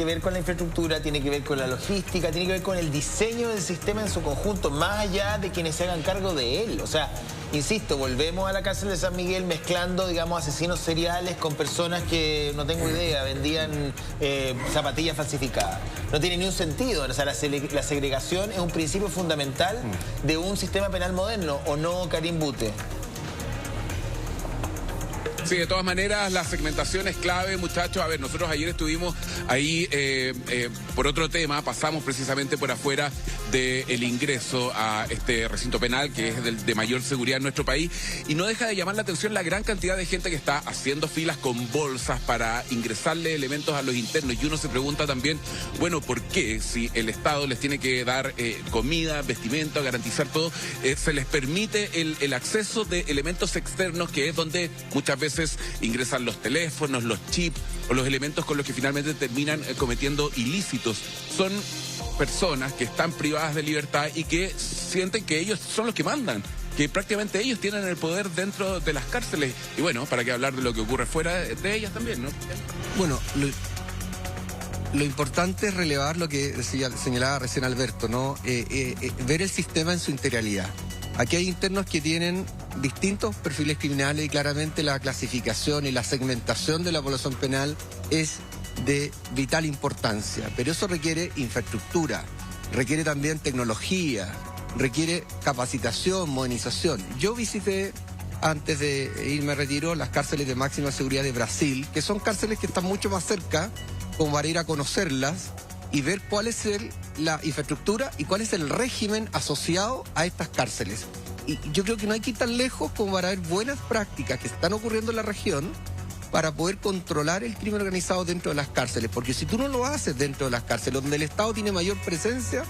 ver con la infraestructura, tiene que ver con la logística, tiene que ver con el diseño del sistema en su conjunto, más allá de quienes se hagan cargo de él. O sea, insisto, volvemos a la cárcel de San Miguel mezclando, digamos, asesinos seriales con personas que, no tengo idea, vendían zapatillas falsificadas. No tiene ni un sentido. O sea, la segregación es un principio fundamental de un sistema penal moderno, ¿o no, Karim Bute? Sí, de todas maneras, la segmentación es clave, muchachos. A ver, nosotros ayer estuvimos ahí por otro tema, pasamos precisamente por afuera del ingreso a este recinto penal, que es de mayor seguridad en nuestro país, y no deja de llamar la atención la gran cantidad de gente que está haciendo filas con bolsas para ingresarle elementos a los internos. Y uno se pregunta también, bueno, ¿por qué si el Estado les tiene que dar comida, vestimenta, garantizar todo, se les permite el acceso de elementos externos, que es donde muchas veces ingresan los teléfonos, los chips o los elementos con los que finalmente terminan cometiendo ilícitos? Son personas que están privadas de libertad y que sienten que ellos son los que mandan, que prácticamente ellos tienen el poder dentro de las cárceles. Y bueno, ¿para qué hablar de lo que ocurre fuera de ellas también, no? Bueno, lo importante es relevar lo que señalaba recién Alberto, ¿no? Ver el sistema en su integralidad. Aquí hay internos que tienen distintos perfiles criminales y claramente la clasificación y la segmentación de la población penal es de vital importancia, pero eso requiere infraestructura, requiere también tecnología, requiere capacitación, modernización. Yo visité, antes de irme a retiro, las cárceles de máxima seguridad de Brasil, que son cárceles que están mucho más cerca, como para ir a conocerlas y ver cuál es la infraestructura y cuál es el régimen asociado a estas cárceles. Y yo creo que no hay que ir tan lejos como para ver buenas prácticas que están ocurriendo en la región para poder controlar el crimen organizado dentro de las cárceles. Porque si tú no lo haces dentro de las cárceles, donde el Estado tiene mayor presencia,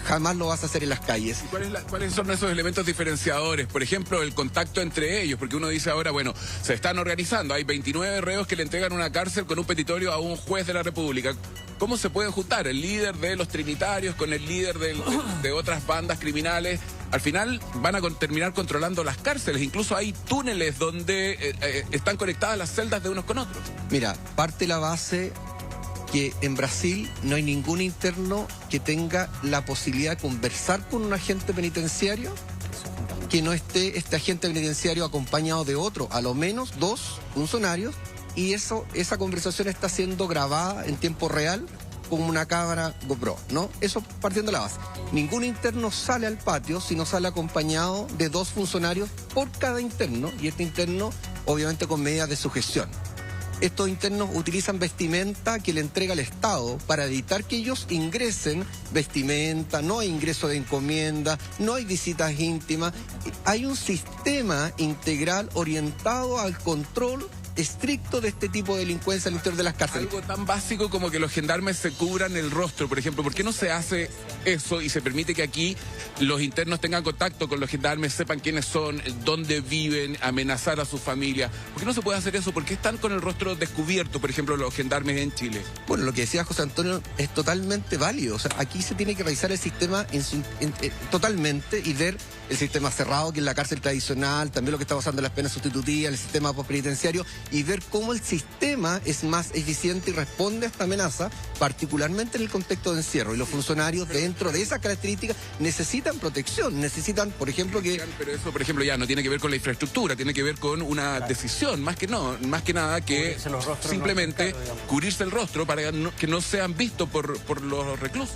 jamás lo vas a hacer en las calles. ¿Y cuáles son esos elementos diferenciadores? Por ejemplo, el contacto entre ellos, porque uno dice ahora, bueno, se están organizando, hay 29 reos que le entregan una cárcel con un petitorio a un juez de la República. ¿Cómo se pueden juntar el líder de los trinitarios con el líder de otras bandas criminales? Al final van a terminar controlando las cárceles. Incluso hay túneles donde están conectadas las celdas de unos con otros. Mira, parte la base que en Brasil no hay ningún interno que tenga la posibilidad de conversar con un agente penitenciario, que no esté este agente penitenciario acompañado de otro, a lo menos 2 funcionarios, y esa conversación está siendo grabada en tiempo real con una cámara GoPro, ¿no? Eso partiendo de la base. Ningún interno sale al patio si no sale acompañado de 2 funcionarios por cada interno, y este interno obviamente con medidas de sujeción. Estos internos utilizan vestimenta que le entrega el Estado para evitar que ellos ingresen vestimenta, no hay ingreso de encomienda, no hay visitas íntimas. Hay un sistema integral orientado al control estricto de este tipo de delincuencia al interior de las cárceles. Algo tan básico como que los gendarmes se cubran el rostro, por ejemplo. ¿Por qué no se hace eso y se permite que aquí los internos tengan contacto con los gendarmes, sepan quiénes son, dónde viven, amenazar a sus familias? ¿Por qué no se puede hacer eso? ¿Por qué están con el rostro descubierto, por ejemplo, los gendarmes en Chile? Bueno, lo que decía José Antonio es totalmente válido. O sea, aquí se tiene que revisar el sistema totalmente y ver el sistema cerrado, que es la cárcel tradicional, también lo que está pasando en las penas sustitutivas, el sistema postpenitenciario, y ver cómo el sistema es más eficiente y responde a esta amenaza, particularmente en el contexto de encierro. Y los funcionarios dentro de esas características necesitan protección, necesitan, por ejemplo, que... Pero eso, por ejemplo, ya no tiene que ver con la infraestructura, tiene que ver con una decisión, más que nada que simplemente cubrirse el rostro para que no sean vistos por los reclusos.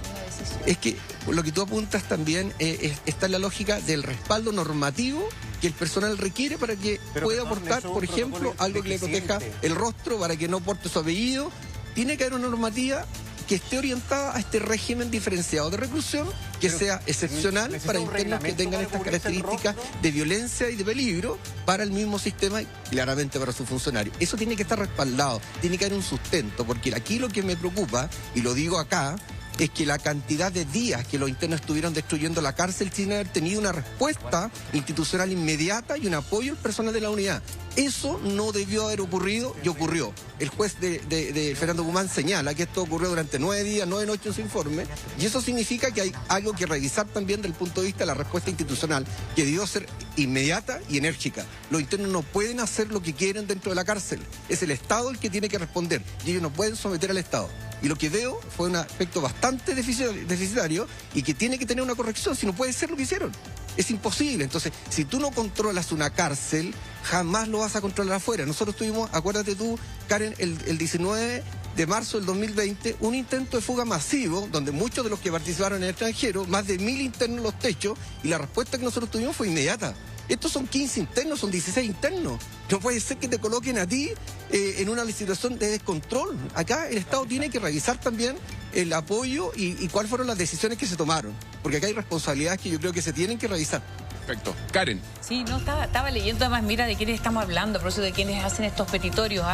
Es que lo que tú apuntas también está en la lógica del respaldo normativo que el personal requiere para que pueda aportar, por ejemplo, algo que le proteja el rostro, para que no porte su apellido. Tiene que haber una normativa que esté orientada a este régimen diferenciado de reclusión, que sea excepcional para internos que tengan estas características de violencia y de peligro para el mismo sistema y claramente para sus funcionarios. Eso tiene que estar respaldado, tiene que haber un sustento, porque aquí lo que me preocupa, y lo digo acá, es que la cantidad de días que los internos estuvieron destruyendo la cárcel sin haber tenido una respuesta institucional inmediata y un apoyo al personal de la unidad. Eso no debió haber ocurrido y ocurrió. El juez de Fernando Guzmán señala que esto ocurrió durante 9 días, 9 noches en su informe, y eso significa que hay algo que revisar también desde el punto de vista de la respuesta institucional, que debió ser inmediata y enérgica. Los internos no pueden hacer lo que quieren dentro de la cárcel. Es el Estado el que tiene que responder, y ellos no pueden someter al Estado. Y lo que veo fue un aspecto bastante deficitario y que tiene que tener una corrección, si no puede ser lo que hicieron. Es imposible. Entonces, si tú no controlas una cárcel, jamás lo vas a controlar afuera. Nosotros tuvimos, acuérdate tú, Karen, el 19 de marzo del 2020, un intento de fuga masivo, donde muchos de los que participaron en el extranjero, más de 1000 internos en los techos, y la respuesta que nosotros tuvimos fue inmediata. Estos son 15 internos, son 16 internos. No puede ser que te coloquen a ti en una situación de descontrol. Acá el Estado tiene que revisar también el apoyo y cuáles fueron las decisiones que se tomaron. Porque acá hay responsabilidades que yo creo que se tienen que revisar. Perfecto. Karen. Sí, no, estaba leyendo además, mira, de quiénes estamos hablando, por eso de quiénes hacen estos petitorios,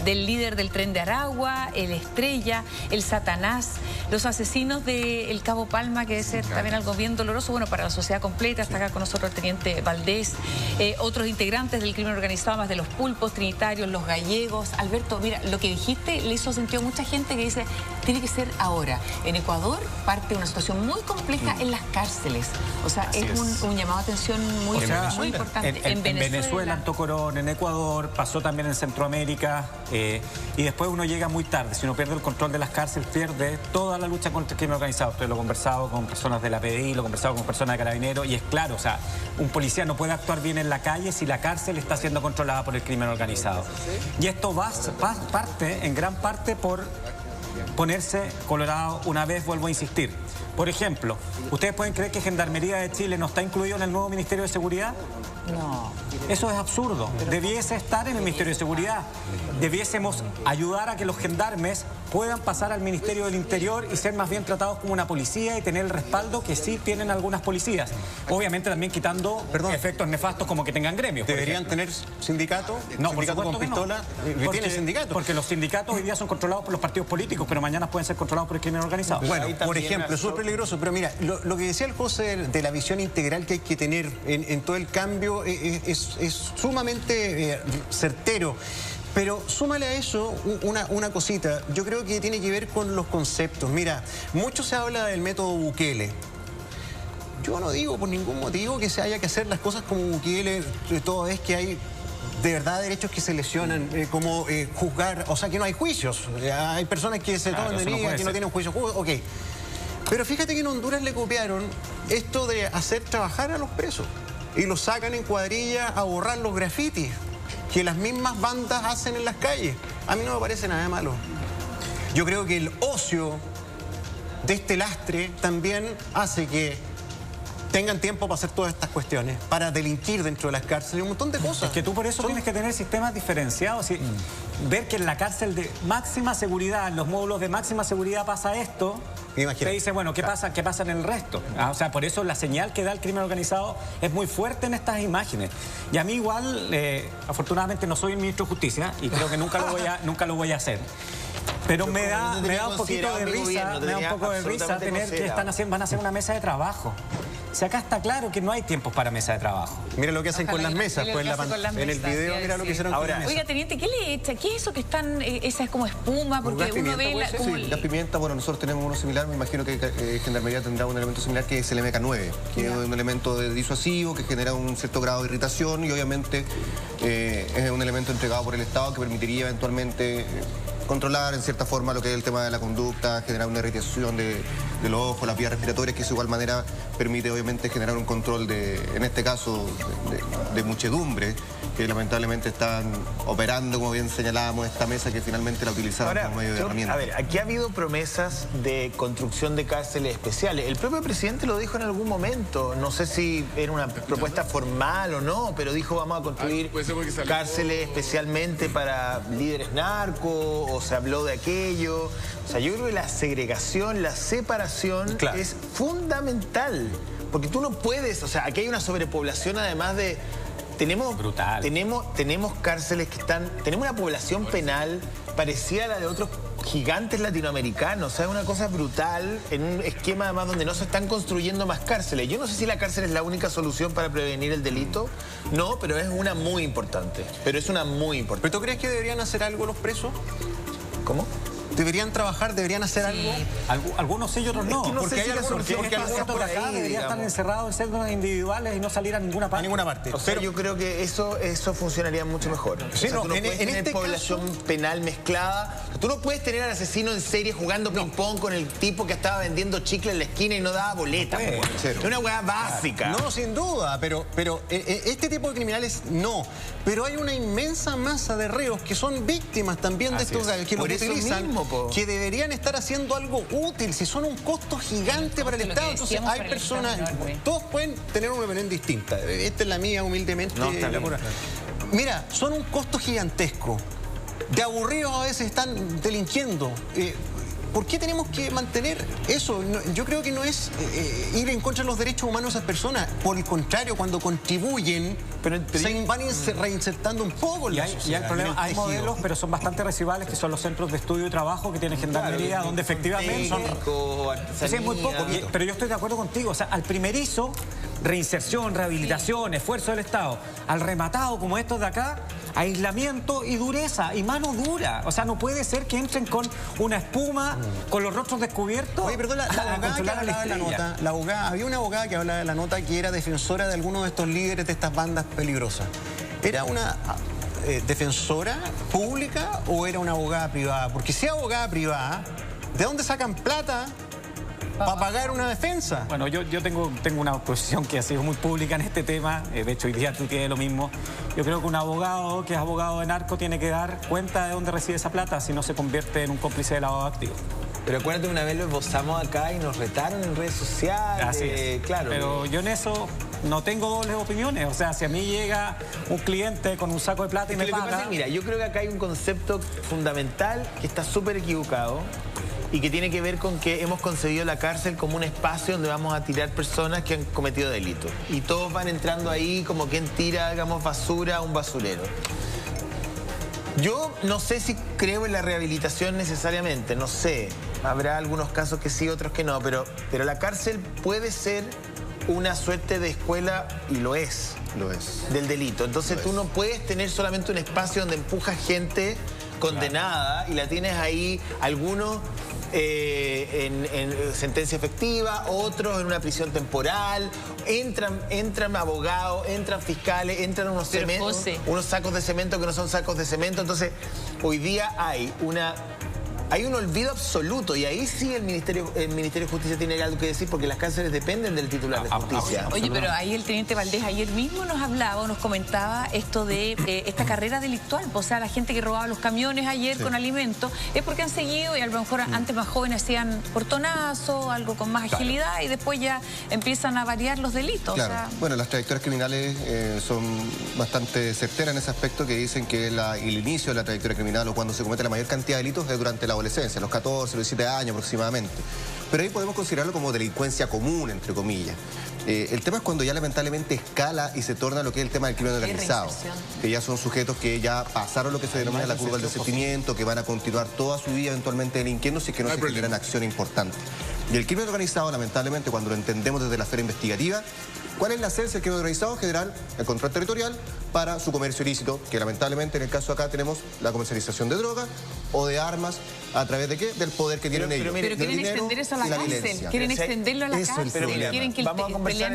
del líder del Tren de Aragua, el Estrella, el Satanás, los asesinos del Cabo Palma, que debe ser también algo bien doloroso, bueno, para la sociedad completa. Está acá con nosotros el teniente Valdés, otros integrantes del crimen organizado, más de los pulpos, trinitarios, los gallegos. Alberto, mira, lo que dijiste le hizo sentido a mucha gente que dice, tiene que ser ahora. En Ecuador parte una situación muy compleja en las cárceles. O sea, es un llamado de atención muy importante. En Venezuela, en Tocorón, en Ecuador, pasó también en Centroamérica, y después uno llega muy tarde. Si uno pierde el control de las cárceles, pierde toda la lucha contra el crimen organizado. Usted lo he conversado con personas de la PDI, lo he conversado con personas de Carabineros, y es claro, o sea, un policía no puede actuar bien en la calle si la cárcel está siendo controlada por el crimen organizado. Y esto parte, en gran parte, por ponerse colorado una vez, vuelvo a insistir. Por ejemplo, ¿ustedes pueden creer que Gendarmería de Chile no está incluido en el nuevo Ministerio de Seguridad? No. Eso es absurdo. Debiese estar en el Ministerio de Seguridad. Debiésemos ayudar a que los gendarmes puedan pasar al Ministerio del Interior y ser más bien tratados como una policía y tener el respaldo que sí tienen algunas policías. Obviamente también quitando efectos nefastos como que tengan gremios. ¿Deberían tener sindicato? No, ¿Sindicato con pistola? No. ¿Tienen sindicatos? Porque los sindicatos hoy día son controlados por los partidos políticos, pero mañana pueden ser controlados por el crimen organizado. Bueno, por ejemplo, es súper peligroso, pero mira, lo que decía el José de la visión integral que hay que tener en todo el cambio es sumamente certero. Pero súmale a eso una cosita. Yo creo que tiene que ver con los conceptos. Mira, mucho se habla del método Bukele. Yo no digo por ningún motivo que se haya que hacer las cosas como Bukele, todo es que hay de verdad derechos que se lesionan, como juzgar, o sea que no hay juicios. Hay personas que se toman de niñas, que no tienen juicio justo, ok. Pero fíjate que en Honduras le copiaron esto de hacer trabajar a los presos y los sacan en cuadrilla a borrar los grafitis que las mismas bandas hacen en las calles. A mí no me parece nada de malo. Yo creo que el ocio de este lastre también hace que tengan tiempo para hacer todas estas cuestiones, para delinquir dentro de las cárceles y un montón de cosas. Es que tú por eso tienes que tener sistemas diferenciados. Ver que en la cárcel de máxima seguridad, en los módulos de máxima seguridad pasa esto, te dice, bueno, ¿qué pasa en el resto? O sea, por eso la señal que da el crimen organizado es muy fuerte en estas imágenes. Y a mí igual, afortunadamente no soy el ministro de Justicia y creo que nunca lo voy a hacer. Pero me da un poquito de risa, tener que van a hacer una mesa de trabajo. Si acá está claro que no hay tiempos para mesa de trabajo. Mira lo que hacen con las mesas, pues en el video mira lo que hicieron con las mesas. Oiga, teniente, ¿qué le echa? ¿Qué es eso que están, esa es como espuma? Porque uno ve Sí, la pimienta, bueno, nosotros tenemos uno similar, me imagino que Gendarmería tendrá un elemento similar que es el MK9, que es un elemento disuasivo que genera un cierto grado de irritación y obviamente es un elemento entregado por el Estado que permitiría eventualmente controlar en cierta forma lo que es el tema de la conducta, generar una irritación de los ojos, las vías respiratorias, que de igual manera permite obviamente generar un control en este caso, de muchedumbre, que lamentablemente están operando, como bien señalábamos, esta mesa que finalmente la utilizaron como medio de herramienta. A ver, aquí ha habido promesas de construcción de cárceles especiales. El propio presidente lo dijo en algún momento, no sé si era una propuesta formal o no, pero dijo vamos a construir cárceles especialmente para líderes narcos, o se habló de aquello. O sea, yo creo que la segregación, la separación es fundamental. Porque tú no puedes, o sea, aquí hay una sobrepoblación además de... Tenemos cárceles que están... Tenemos una población penal parecida a la de otros gigantes latinoamericanos. O sea, es una cosa brutal en un esquema además donde no se están construyendo más cárceles. Yo no sé si la cárcel es la única solución para prevenir el delito. No, pero es una muy importante. ¿Pero tú crees que deberían hacer algo los presos? ¿Cómo? ¿Deberían trabajar? ¿Deberían hacer algo? Algunos sí y otros no. Porque hay algunos de acá deberían estar encerrados en celdas individuales y no salir a ninguna parte. O sea, yo creo que eso funcionaría mucho mejor. Sí, o sea, tú no puedes tener población penal mezclada. Tú no puedes tener al asesino en serie jugando ping-pong con el tipo que estaba vendiendo chicle en la esquina y no daba boleta. Es una hueá básica. No, sin duda, pero este tipo de criminales no. Pero hay una inmensa masa de reos que son víctimas también de estos que los utilizan, que deberían estar haciendo algo útil, si son un costo gigante para el Estado. Entonces hay personas, todos pueden tener una opinión distinta. Esta es la mía, humildemente. Mira, son un costo gigantesco. De aburridos a veces están delinquiendo. ¿Por qué tenemos que mantener eso? Yo creo que no es ir en contra de los derechos humanos de esas personas. Por el contrario, cuando contribuyen, se van reinsertando un poco en la sociedad. Y el problema, hay modelos, pero son bastante residuales, que son los centros de estudio y trabajo que tiene Gendarmería, donde efectivamente son... Es muy poco, pero yo estoy de acuerdo contigo. O sea, al primerizo, reinserción, rehabilitación, esfuerzo del Estado. Al rematado, como estos de acá, aislamiento y dureza, y mano dura. O sea, no puede ser que entren con una espuma, con los rostros descubiertos. Oye, perdón, la abogada que hablaba de la nota, había una abogada que hablaba de la nota que era defensora de algunos de estos líderes de estas bandas peligrosas. ¿Era una defensora pública o era una abogada privada? Porque si es abogada privada, ¿de dónde sacan plata para pagar una defensa? Bueno, yo tengo una posición que ha sido muy pública en este tema. De hecho, hoy día tú tienes lo mismo. Yo creo que un abogado que es abogado de narco tiene que dar cuenta de dónde recibe esa plata, si no se convierte en un cómplice de lavado de activos. Pero acuérdate, una vez lo esbozamos acá y nos retaron en redes sociales. Así es. Claro. Pero yo en eso no tengo dobles opiniones. O sea, si a mí llega un cliente con un saco de plata y me paga... Mira, yo creo que acá hay un concepto fundamental que está súper equivocado y que tiene que ver con que hemos concebido la cárcel como un espacio donde vamos a tirar personas que han cometido delitos. Y todos van entrando ahí como quien tira, digamos, basura a un basurero. Yo no sé si creo en la rehabilitación necesariamente, no sé. Habrá algunos casos que sí, otros que no, pero la cárcel puede ser una suerte de escuela, y lo es, del delito. Entonces tú no puedes tener solamente un espacio donde empujas gente condenada y la tienes ahí, algunos en sentencia efectiva, otros en una prisión temporal, entran abogados, entran fiscales, entran unos sacos de cemento que no son sacos de cemento. Entonces hoy día hay una hay un olvido absoluto y ahí sí el Ministerio de Justicia tiene algo que decir porque las cárceles dependen del titular de justicia. Oye, pero ahí el teniente Valdés ayer mismo nos hablaba, nos comentaba esto de esta carrera delictual. O sea, la gente que robaba los camiones ayer con alimentos es porque han seguido y a lo mejor antes más jóvenes hacían portonazo, algo con más agilidad y después ya empiezan a variar los delitos. Claro. O sea... Bueno, las trayectorias criminales son bastante certeras en ese aspecto, que dicen que el inicio de la trayectoria criminal o cuando se comete la mayor cantidad de delitos es durante la adolescencia, los 14, los 17 años aproximadamente. Pero ahí podemos considerarlo como delincuencia común, entre comillas. El tema es cuando ya lamentablemente escala y se torna lo que es el tema del crimen organizado, que ya son sujetos que ya pasaron lo que se denomina la curva del desistimiento, que van a continuar toda su vida eventualmente delinquiendo si es que no se generan acción importante. Y el crimen organizado, lamentablemente, cuando lo entendemos desde la esfera investigativa, ¿cuál es la esencia del crimen organizado? Generar el control territorial para su comercio ilícito, que lamentablemente en el caso acá tenemos la comercialización de drogas o de armas, ¿a través de qué? Del poder que tienen ellos. Pero quieren extender eso a la cárcel, quieren extenderlo a la cárcel, quieren que vamos a conversar,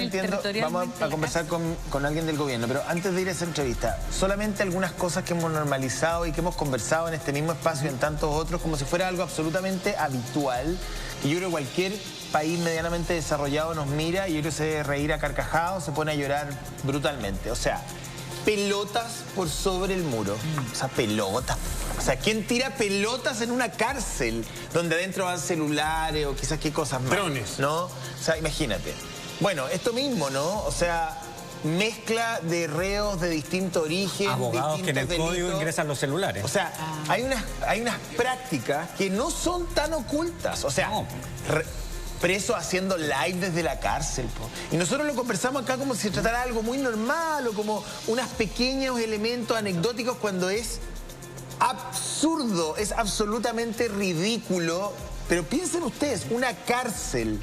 vamos a conversar con alguien del gobierno, pero antes de ir a esa entrevista, solamente algunas cosas que hemos normalizado y que hemos conversado en este mismo espacio y en tantos otros, como si fuera algo absolutamente habitual, que yo creo que cualquier país medianamente desarrollado nos mira y yo creo que se debe reír a carcajadas, se pone a llorar brutalmente. O sea, pelotas por sobre el muro. O sea, pelotas. O sea, ¿quién tira pelotas en una cárcel donde adentro van celulares o quizás qué cosas más? Drones. ¿No? O sea, imagínate. Bueno, esto mismo, ¿no? O sea, mezcla de reos de distinto origen, abogados que en el delitos. código ingresan los celulares. O sea, hay unas prácticas que no son tan ocultas. O sea, presos haciendo live desde la cárcel. Y nosotros lo conversamos acá como si se tratara de algo muy normal o como unos pequeños elementos anecdóticos cuando es absurdo, es absolutamente ridículo. Pero piensen ustedes, una cárcel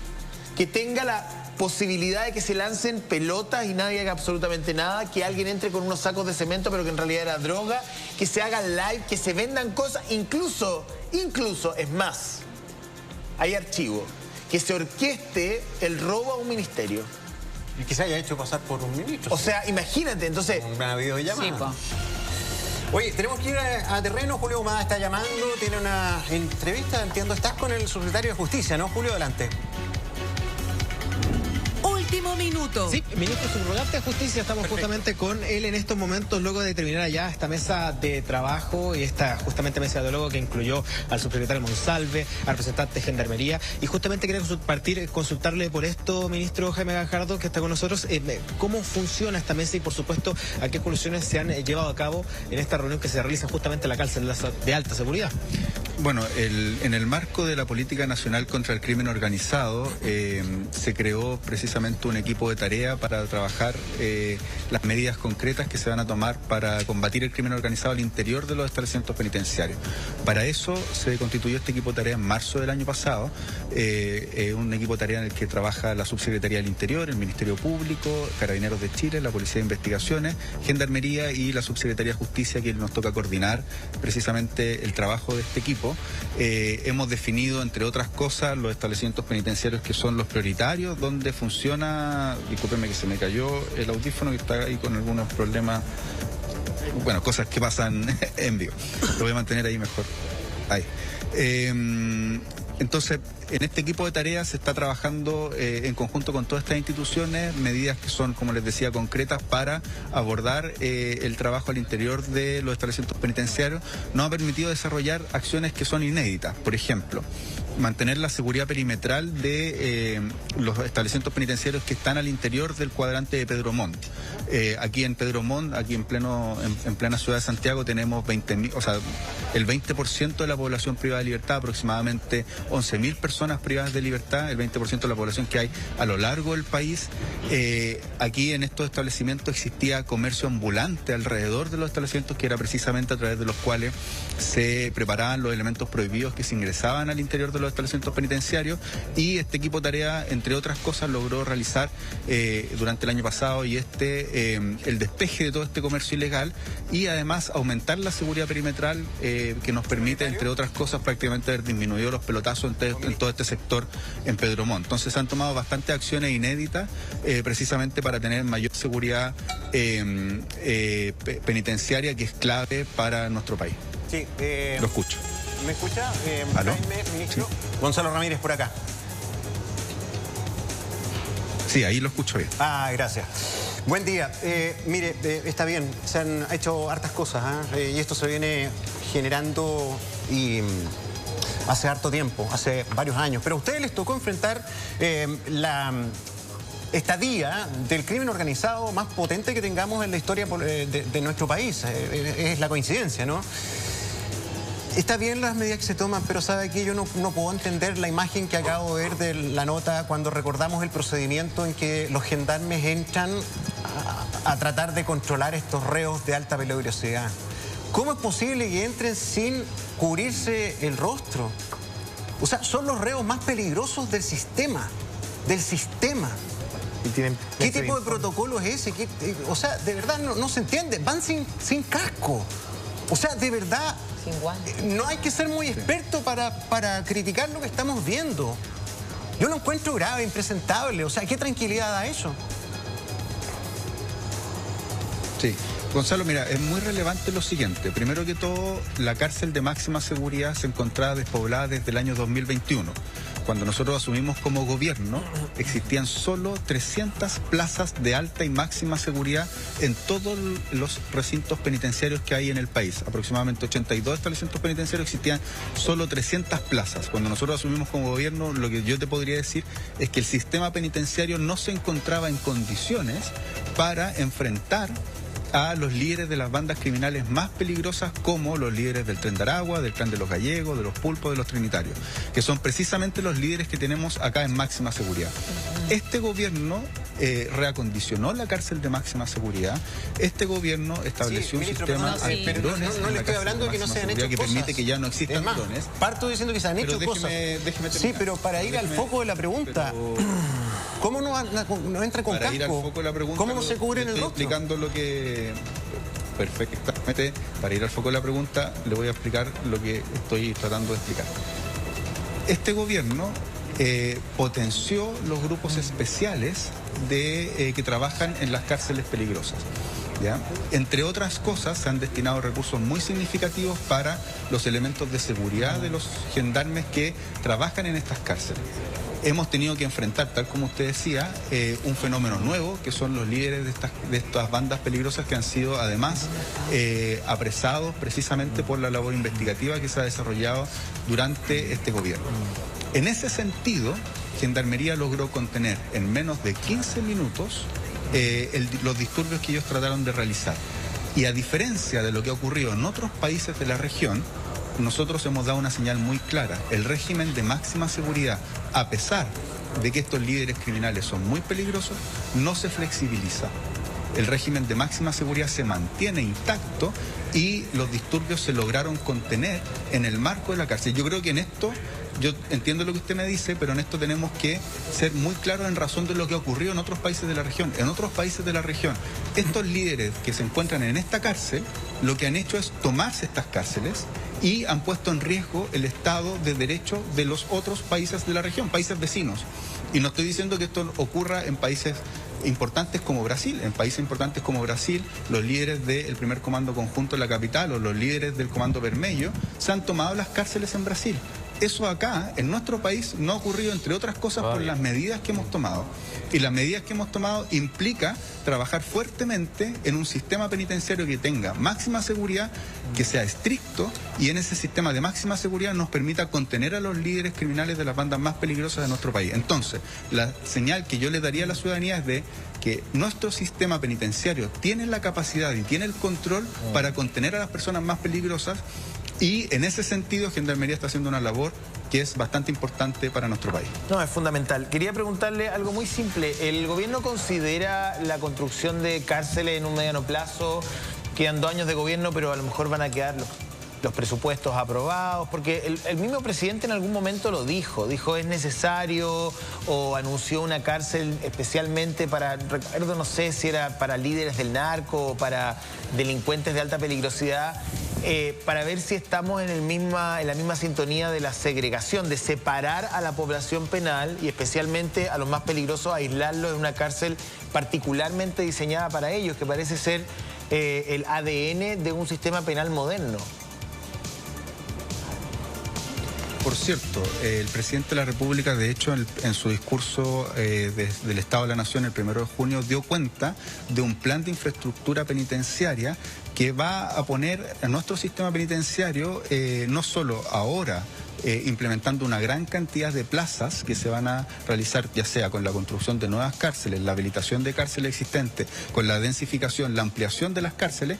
que tenga la posibilidad de que se lancen pelotas y nadie haga absolutamente nada, que alguien entre con unos sacos de cemento pero que en realidad era droga, que se hagan live, que se vendan cosas, incluso, es más, hay archivo, que se orqueste el robo a un ministerio. Y que se haya hecho pasar por un ministro. O sea, imagínate, entonces... Una videollamada. Sí, po. Oye, tenemos que ir a terreno. Julio Humada está llamando, tiene una entrevista, entiendo. Estás con el subsecretario de Justicia, ¿no, Julio? Adelante. Último minuto. Sí, ministro subrogante de Justicia, estamos justamente con él en estos momentos, luego de terminar ya esta mesa de trabajo y esta justamente mesa de diálogo que incluyó al subsecretario Monsalve, al representante de Gendarmería, y justamente queremos consultarle por esto, ministro Jaime Gajardo, que está con nosotros, cómo funciona esta mesa y por supuesto a qué conclusiones se han llevado a cabo en esta reunión que se realiza justamente en la cárcel de alta seguridad. Bueno, en el marco de la Política Nacional contra el Crimen Organizado se creó precisamente un equipo de tarea para trabajar las medidas concretas que se van a tomar para combatir el crimen organizado al interior de los establecimientos penitenciarios. Para eso se constituyó este equipo de tarea en marzo del año pasado, un equipo de tarea en el que trabaja la Subsecretaría del Interior, el Ministerio Público, Carabineros de Chile, la Policía de Investigaciones, Gendarmería y la Subsecretaría de Justicia, que nos toca coordinar precisamente el trabajo de este equipo. Hemos definido, entre otras cosas, los establecimientos penitenciarios que son los prioritarios, donde funciona, discúlpenme que se me cayó el audífono que está ahí con algunos problemas, bueno, cosas que pasan en vivo. Lo voy a mantener ahí mejor. Ahí. Entonces, en este equipo de tareas se está trabajando en conjunto con todas estas instituciones, medidas que son, como les decía, concretas para abordar el trabajo al interior de los establecimientos penitenciarios. Nos ha permitido desarrollar acciones que son inéditas. Por ejemplo, mantener la seguridad perimetral de los establecimientos penitenciarios que están al interior del cuadrante de Pedro Montt. Aquí en Pedro Montt, aquí en plena ciudad de Santiago, tenemos 20.000, o sea, el 20% de la población privada de libertad, aproximadamente 11.000 personas privadas de libertad, el 20% de la población que hay a lo largo del país. Aquí en estos establecimientos existía comercio ambulante alrededor de los establecimientos, que era precisamente a través de los cuales se preparaban los elementos prohibidos que se ingresaban al interior de los establecimientos penitenciarios, y este equipo de tarea, entre otras cosas, logró realizar durante el año pasado y el despeje de todo este comercio ilegal y además aumentar la seguridad perimetral que nos permite, entre otras cosas, prácticamente haber disminuido los pelotazos en todo este sector en Pedro Montt. Entonces se han tomado bastantes acciones inéditas precisamente para tener mayor seguridad penitenciaria, que es clave para nuestro país. Sí, lo escucho. ¿Me escucha? ¿Aló? Ministro. Sí. Gonzalo Ramírez por acá. Sí, ahí lo escucho bien. Ah, gracias. Buen día. Mire, está bien, se han hecho hartas cosas, y esto se viene generando y hace harto tiempo, hace varios años. Pero a ustedes les tocó enfrentar la estadía del crimen organizado más potente que tengamos en la historia de nuestro país. Es la coincidencia, ¿no? Está bien las medidas que se toman, pero sabe que yo no puedo entender la imagen que acabo de ver de la nota cuando recordamos el procedimiento en que los gendarmes entran a tratar de controlar estos reos de alta peligrosidad. ¿Cómo es posible que entren sin cubrirse el rostro? O sea, son los reos más peligrosos del sistema. ¿Qué tipo de protocolo es ese? O sea, de verdad no se entiende. Van sin casco. O sea, de verdad, no hay que ser muy experto para criticar lo que estamos viendo. Yo lo encuentro grave, impresentable. O sea, ¿qué tranquilidad da eso? Sí. Gonzalo, mira, es muy relevante lo siguiente. Primero que todo, la cárcel de máxima seguridad se encontraba despoblada desde el año 2021. Cuando nosotros asumimos como gobierno, existían solo 300 plazas de alta y máxima seguridad en todos los recintos penitenciarios que hay en el país. Aproximadamente 82 establecimientos penitenciarios, existían solo 300 plazas. Cuando nosotros asumimos como gobierno, lo que yo te podría decir es que el sistema penitenciario no se encontraba en condiciones para enfrentar a los líderes de las bandas criminales más peligrosas, como los líderes del Tren de Aragua, del Clan de los Gallegos, de los Pulpos, de los Trinitarios, que son precisamente los líderes que tenemos acá en máxima seguridad. Este gobierno reacondicionó la cárcel de máxima seguridad. Este gobierno estableció un sistema antidrones. No le estoy hablando de que no se han hecho que cosas. Permite que ya no existan drones. Parto diciendo que se han hecho cosas. Déjeme terminar. Sí, pero para ir al foco de la pregunta, ¿cómo no entra con para casco? Ir al foco de la pregunta, ¿Cómo no se cubre en el rostro? Explicando lo que... Perfectamente. Para ir al foco de la pregunta, le voy a explicar lo que estoy tratando de explicar. Este gobierno potenció los grupos especiales que trabajan en las cárceles peligrosas. ¿Ya? Entre otras cosas, se han destinado recursos muy significativos para los elementos de seguridad de los gendarmes que trabajan en estas cárceles. Hemos tenido que enfrentar, tal como usted decía, un fenómeno nuevo, que son los líderes de estas bandas peligrosas que han sido además apresados precisamente por la labor investigativa que se ha desarrollado durante este gobierno. En ese sentido, Gendarmería logró contener en menos de 15 minutos los disturbios que ellos trataron de realizar. Y a diferencia de lo que ha ocurrido en otros países de la región, nosotros hemos dado una señal muy clara. El régimen de máxima seguridad, a pesar de que estos líderes criminales son muy peligrosos, no se flexibiliza. El régimen de máxima seguridad se mantiene intacto y los disturbios se lograron contener en el marco de la cárcel. Yo creo que en esto, yo entiendo lo que usted me dice, pero en esto tenemos que ser muy claros en razón de lo que ha ocurrido en otros países de la región. En otros países de la región, estos líderes que se encuentran en esta cárcel, lo que han hecho es tomarse estas cárceles y han puesto en riesgo el Estado de Derecho de los otros países de la región, países vecinos. Y no estoy diciendo que esto ocurra en países importantes como Brasil. En países importantes como Brasil, los líderes del primer comando conjunto de la capital o los líderes del comando Vermelho se han tomado las cárceles en Brasil. Eso acá, en nuestro país, no ha ocurrido, entre otras cosas, por las medidas que hemos tomado. Y las medidas que hemos tomado implica trabajar fuertemente en un sistema penitenciario que tenga máxima seguridad, que sea estricto, y en ese sistema de máxima seguridad nos permita contener a los líderes criminales de las bandas más peligrosas de nuestro país. Entonces, la señal que yo le daría a la ciudadanía es de que nuestro sistema penitenciario tiene la capacidad y tiene el control para contener a las personas más peligrosas. Y en ese sentido, Gendarmería está haciendo una labor que es bastante importante para nuestro país. No, es fundamental. Quería preguntarle algo muy simple. ¿El gobierno considera la construcción de cárceles en un mediano plazo? Quedan 2 años de gobierno, pero a lo mejor van a quedar los presupuestos aprobados, porque el mismo presidente en algún momento lo dijo es necesario, o anunció una cárcel especialmente para, recuerdo, no sé si era para líderes del narco o para delincuentes de alta peligrosidad, para ver si estamos en la misma sintonía de la segregación, de separar a la población penal y especialmente a los más peligrosos, aislarlos en una cárcel particularmente diseñada para ellos, que parece ser el ADN de un sistema penal moderno. Por cierto, el presidente de la República, de hecho, en su discurso del Estado de la Nación el 1 de junio, dio cuenta de un plan de infraestructura penitenciaria que va a poner a nuestro sistema penitenciario no solo ahora implementando una gran cantidad de plazas que se van a realizar ya sea con la construcción de nuevas cárceles, la habilitación de cárceles existentes, con la densificación, la ampliación de las cárceles,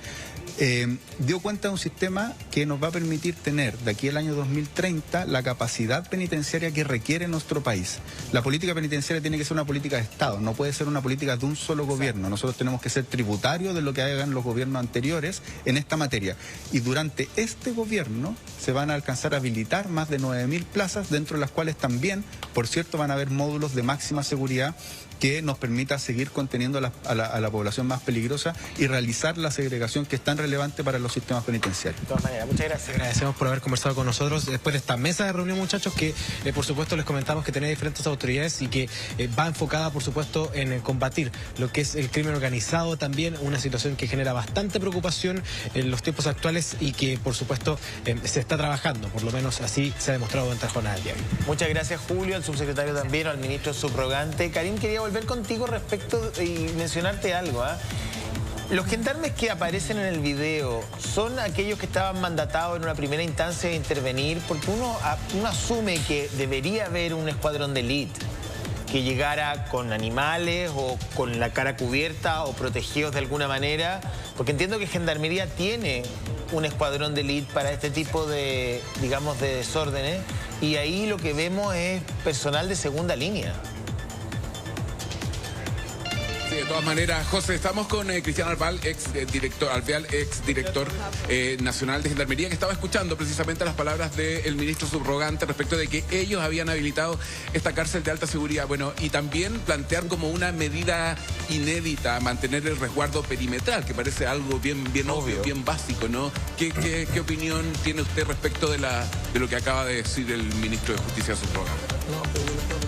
dio cuenta de un sistema que nos va a permitir tener de aquí al año 2030 la capacidad penitenciaria que requiere nuestro país. La política penitenciaria tiene que ser una política de Estado, no puede ser una política de un solo gobierno. Nosotros tenemos que ser tributarios de lo que hagan los gobiernos anteriores en esta materia. Y durante este gobierno se van a alcanzar a habilitar más de 9.000 plazas, dentro de las cuales también, por cierto, van a haber módulos de máxima seguridad que nos permita seguir conteniendo a la población más peligrosa y realizar la segregación que es tan relevante para los sistemas penitenciarios. De todas maneras, muchas gracias. Agradecemos por haber conversado con nosotros después de esta mesa de reunión, muchachos, que por supuesto les comentamos que tiene diferentes autoridades y que va enfocada, por supuesto, en combatir lo que es el crimen organizado también, una situación que genera bastante preocupación en los tiempos actuales y que, por supuesto, se está trabajando, por lo menos así se ha demostrado durante la jornada del día. Muchas gracias, Julio, al subsecretario también, al ministro subrogante. Karim, quería volver contigo respecto y mencionarte algo. Los gendarmes que aparecen en el video son aquellos que estaban mandatados en una primera instancia de intervenir, porque uno asume que debería haber un escuadrón de élite que llegara con animales o con la cara cubierta o protegidos de alguna manera, porque entiendo que Gendarmería tiene un escuadrón de élite para este tipo de, digamos, de desórdenes, y ahí lo que vemos es personal de segunda línea. Sí, de todas maneras, José, estamos con Cristian Alvear, ex director nacional de Gendarmería, que estaba escuchando precisamente las palabras del ministro subrogante respecto de que ellos habían habilitado esta cárcel de alta seguridad. Bueno, y también plantear como una medida inédita mantener el resguardo perimetral, que parece algo bien obvio, bien básico, ¿no? ¿Qué opinión tiene usted respecto de lo que acaba de decir el ministro de Justicia subrogante?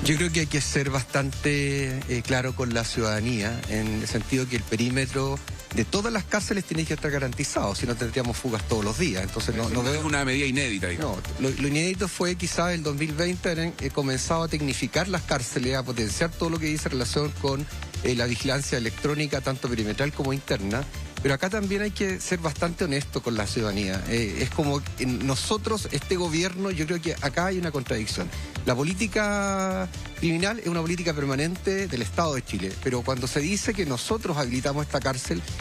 Yo creo que hay que ser bastante claro con la ciudadanía, en el sentido que el perímetro de todas las cárceles tiene que estar garantizado, si no tendríamos fugas todos los días. Entonces no veo una medida inédita, digamos. No, lo inédito fue quizás el 2020 haber comenzado a tecnificar las cárceles, a potenciar todo lo que dice en relación con la vigilancia electrónica, tanto perimetral como interna. Pero acá también hay que ser bastante honesto con la ciudadanía. Es como nosotros, este gobierno, yo creo que acá hay una contradicción. La política criminal es una política permanente del Estado de Chile, pero cuando se dice que nosotros habilitamos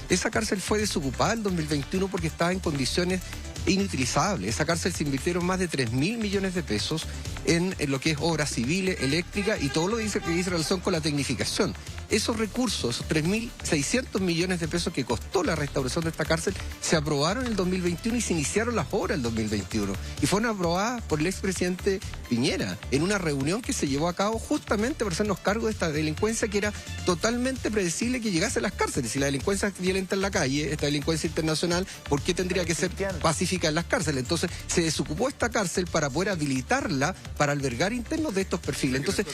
esa cárcel fue desocupada en 2021 porque estaba en condiciones inutilizables. Esa cárcel se invirtieron más de 3.000 millones de pesos en lo que es obras civiles, eléctricas y todo lo que dice relación con la tecnificación. Esos recursos, esos 3.600 millones de pesos que costó la restauración de esta cárcel, se aprobaron en el 2021 y se iniciaron las obras en el 2021. Y fueron aprobadas por el expresidente Piñera en una reunión que se llevó a cabo justamente por hacernos cargo de esta delincuencia que era totalmente predecible que llegase a las cárceles. Si la delincuencia es violenta en la calle, esta delincuencia internacional, ¿por qué tendría que ser pacífica en las cárceles? Entonces se desocupó esta cárcel para poder habilitarla para albergar internos de estos perfiles. Entonces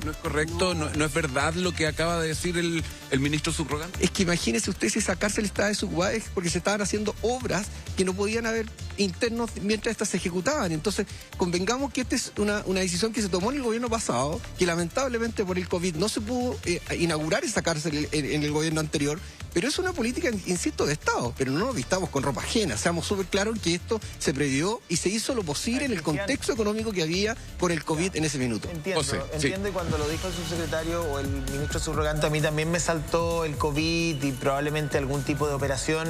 no es correcto, no es verdad lo que acaba de decir el ministro subrogante. Es que imagínese usted, si esa cárcel estaba desocupada es porque se estaban haciendo obras que no podían haber internos mientras estas se ejecutaban. Entonces convengamos que esta es una decisión que se tomó en el gobierno pasado, que lamentablemente por el COVID no se pudo inaugurar esa cárcel en el gobierno anterior, pero es una política, insisto, de Estado, pero no nos vistamos con ropa ajena. Seamos súper claros que esto se previó y se hizo lo posible en el contexto económico que había por el COVID en ese minuto. Entiendo, y cuando lo dijo el subsecretario o el ministro subrogante, a mí también me saltó el COVID y probablemente algún tipo de operación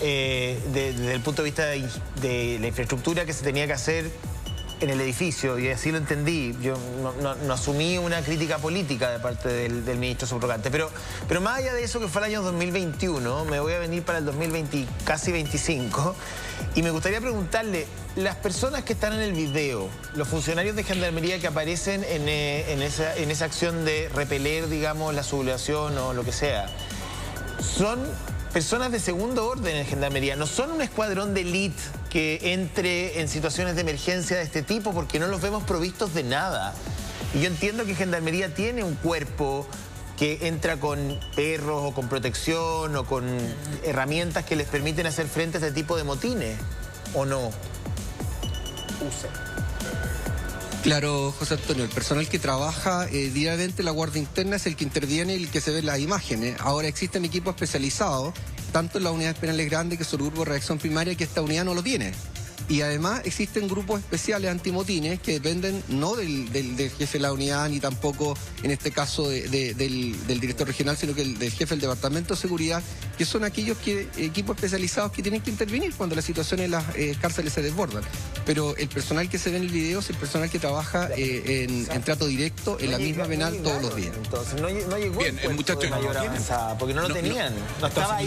desde el punto de vista de la infraestructura que se tenía que hacer en el edificio, y así lo entendí. Yo no asumí una crítica política de parte del ministro subrogante, pero más allá de eso, que fue el año 2021, me voy a venir para el 2020, casi 25, y me gustaría preguntarle, las personas que están en el video, los funcionarios de Gendarmería que aparecen en esa acción de repeler, digamos, la sublevación o lo que sea, son personas de segundo orden en Gendarmería, no son un escuadrón de élite que entre en situaciones de emergencia de este tipo, porque no los vemos provistos de nada. Y yo entiendo que Gendarmería tiene un cuerpo que entra con perros o con protección o con herramientas que les permiten hacer frente a este tipo de motines, ¿o no? Claro, José Antonio, el personal que trabaja diariamente en la Guardia Interna es el que interviene y el que se ve las imágenes. Ahora existen equipos especializados, tanto en las unidades penales grandes, que son el grupo de reacción primaria, que esta unidad no lo tiene. Y además existen grupos especiales antimotines que dependen no del jefe de la unidad, ni tampoco en este caso del director regional, sino que del jefe del Departamento de Seguridad, que son aquellos equipos especializados que tienen que intervenir cuando las situaciones en las cárceles se desbordan. Pero el personal que se ve en el video es el personal que trabaja en trato directo en la misma penal todos los días. Entonces no llegó. Bien, muchachos, mayor avanzada, porque no lo tenían. No estaba ahí.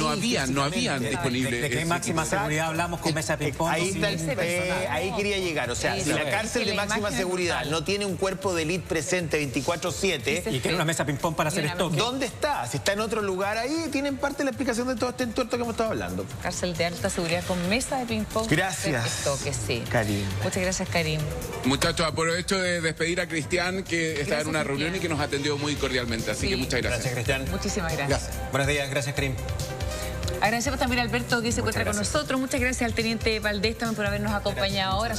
No habían disponible. ¿De qué máxima seguridad hablamos con mesa de ping-pong? Ahí quería llegar. O sea, si la cárcel de máxima seguridad no tiene un cuerpo de élite presente 24/7... Y tiene una mesa ping-pong para hacer esto. ¿Dónde está? Si está en otro lugar, ahí tienen parte de la explicación de todo este entuerto que hemos estado hablando. Cárcel de alta seguridad con mesa de ping-pong. Gracias, sí. Karim. Muchas gracias, Karim. Muchachos, aprovecho de despedir a Cristian, que estaba en una reunión y que nos atendió muy cordialmente. Así que muchas gracias. Gracias, Cristian. Muchísimas gracias. Buenos días, gracias, Karim. Agradecemos también a Alberto que se encuentra con nosotros. Muchas gracias al teniente Valdés también por habernos acompañado ahora.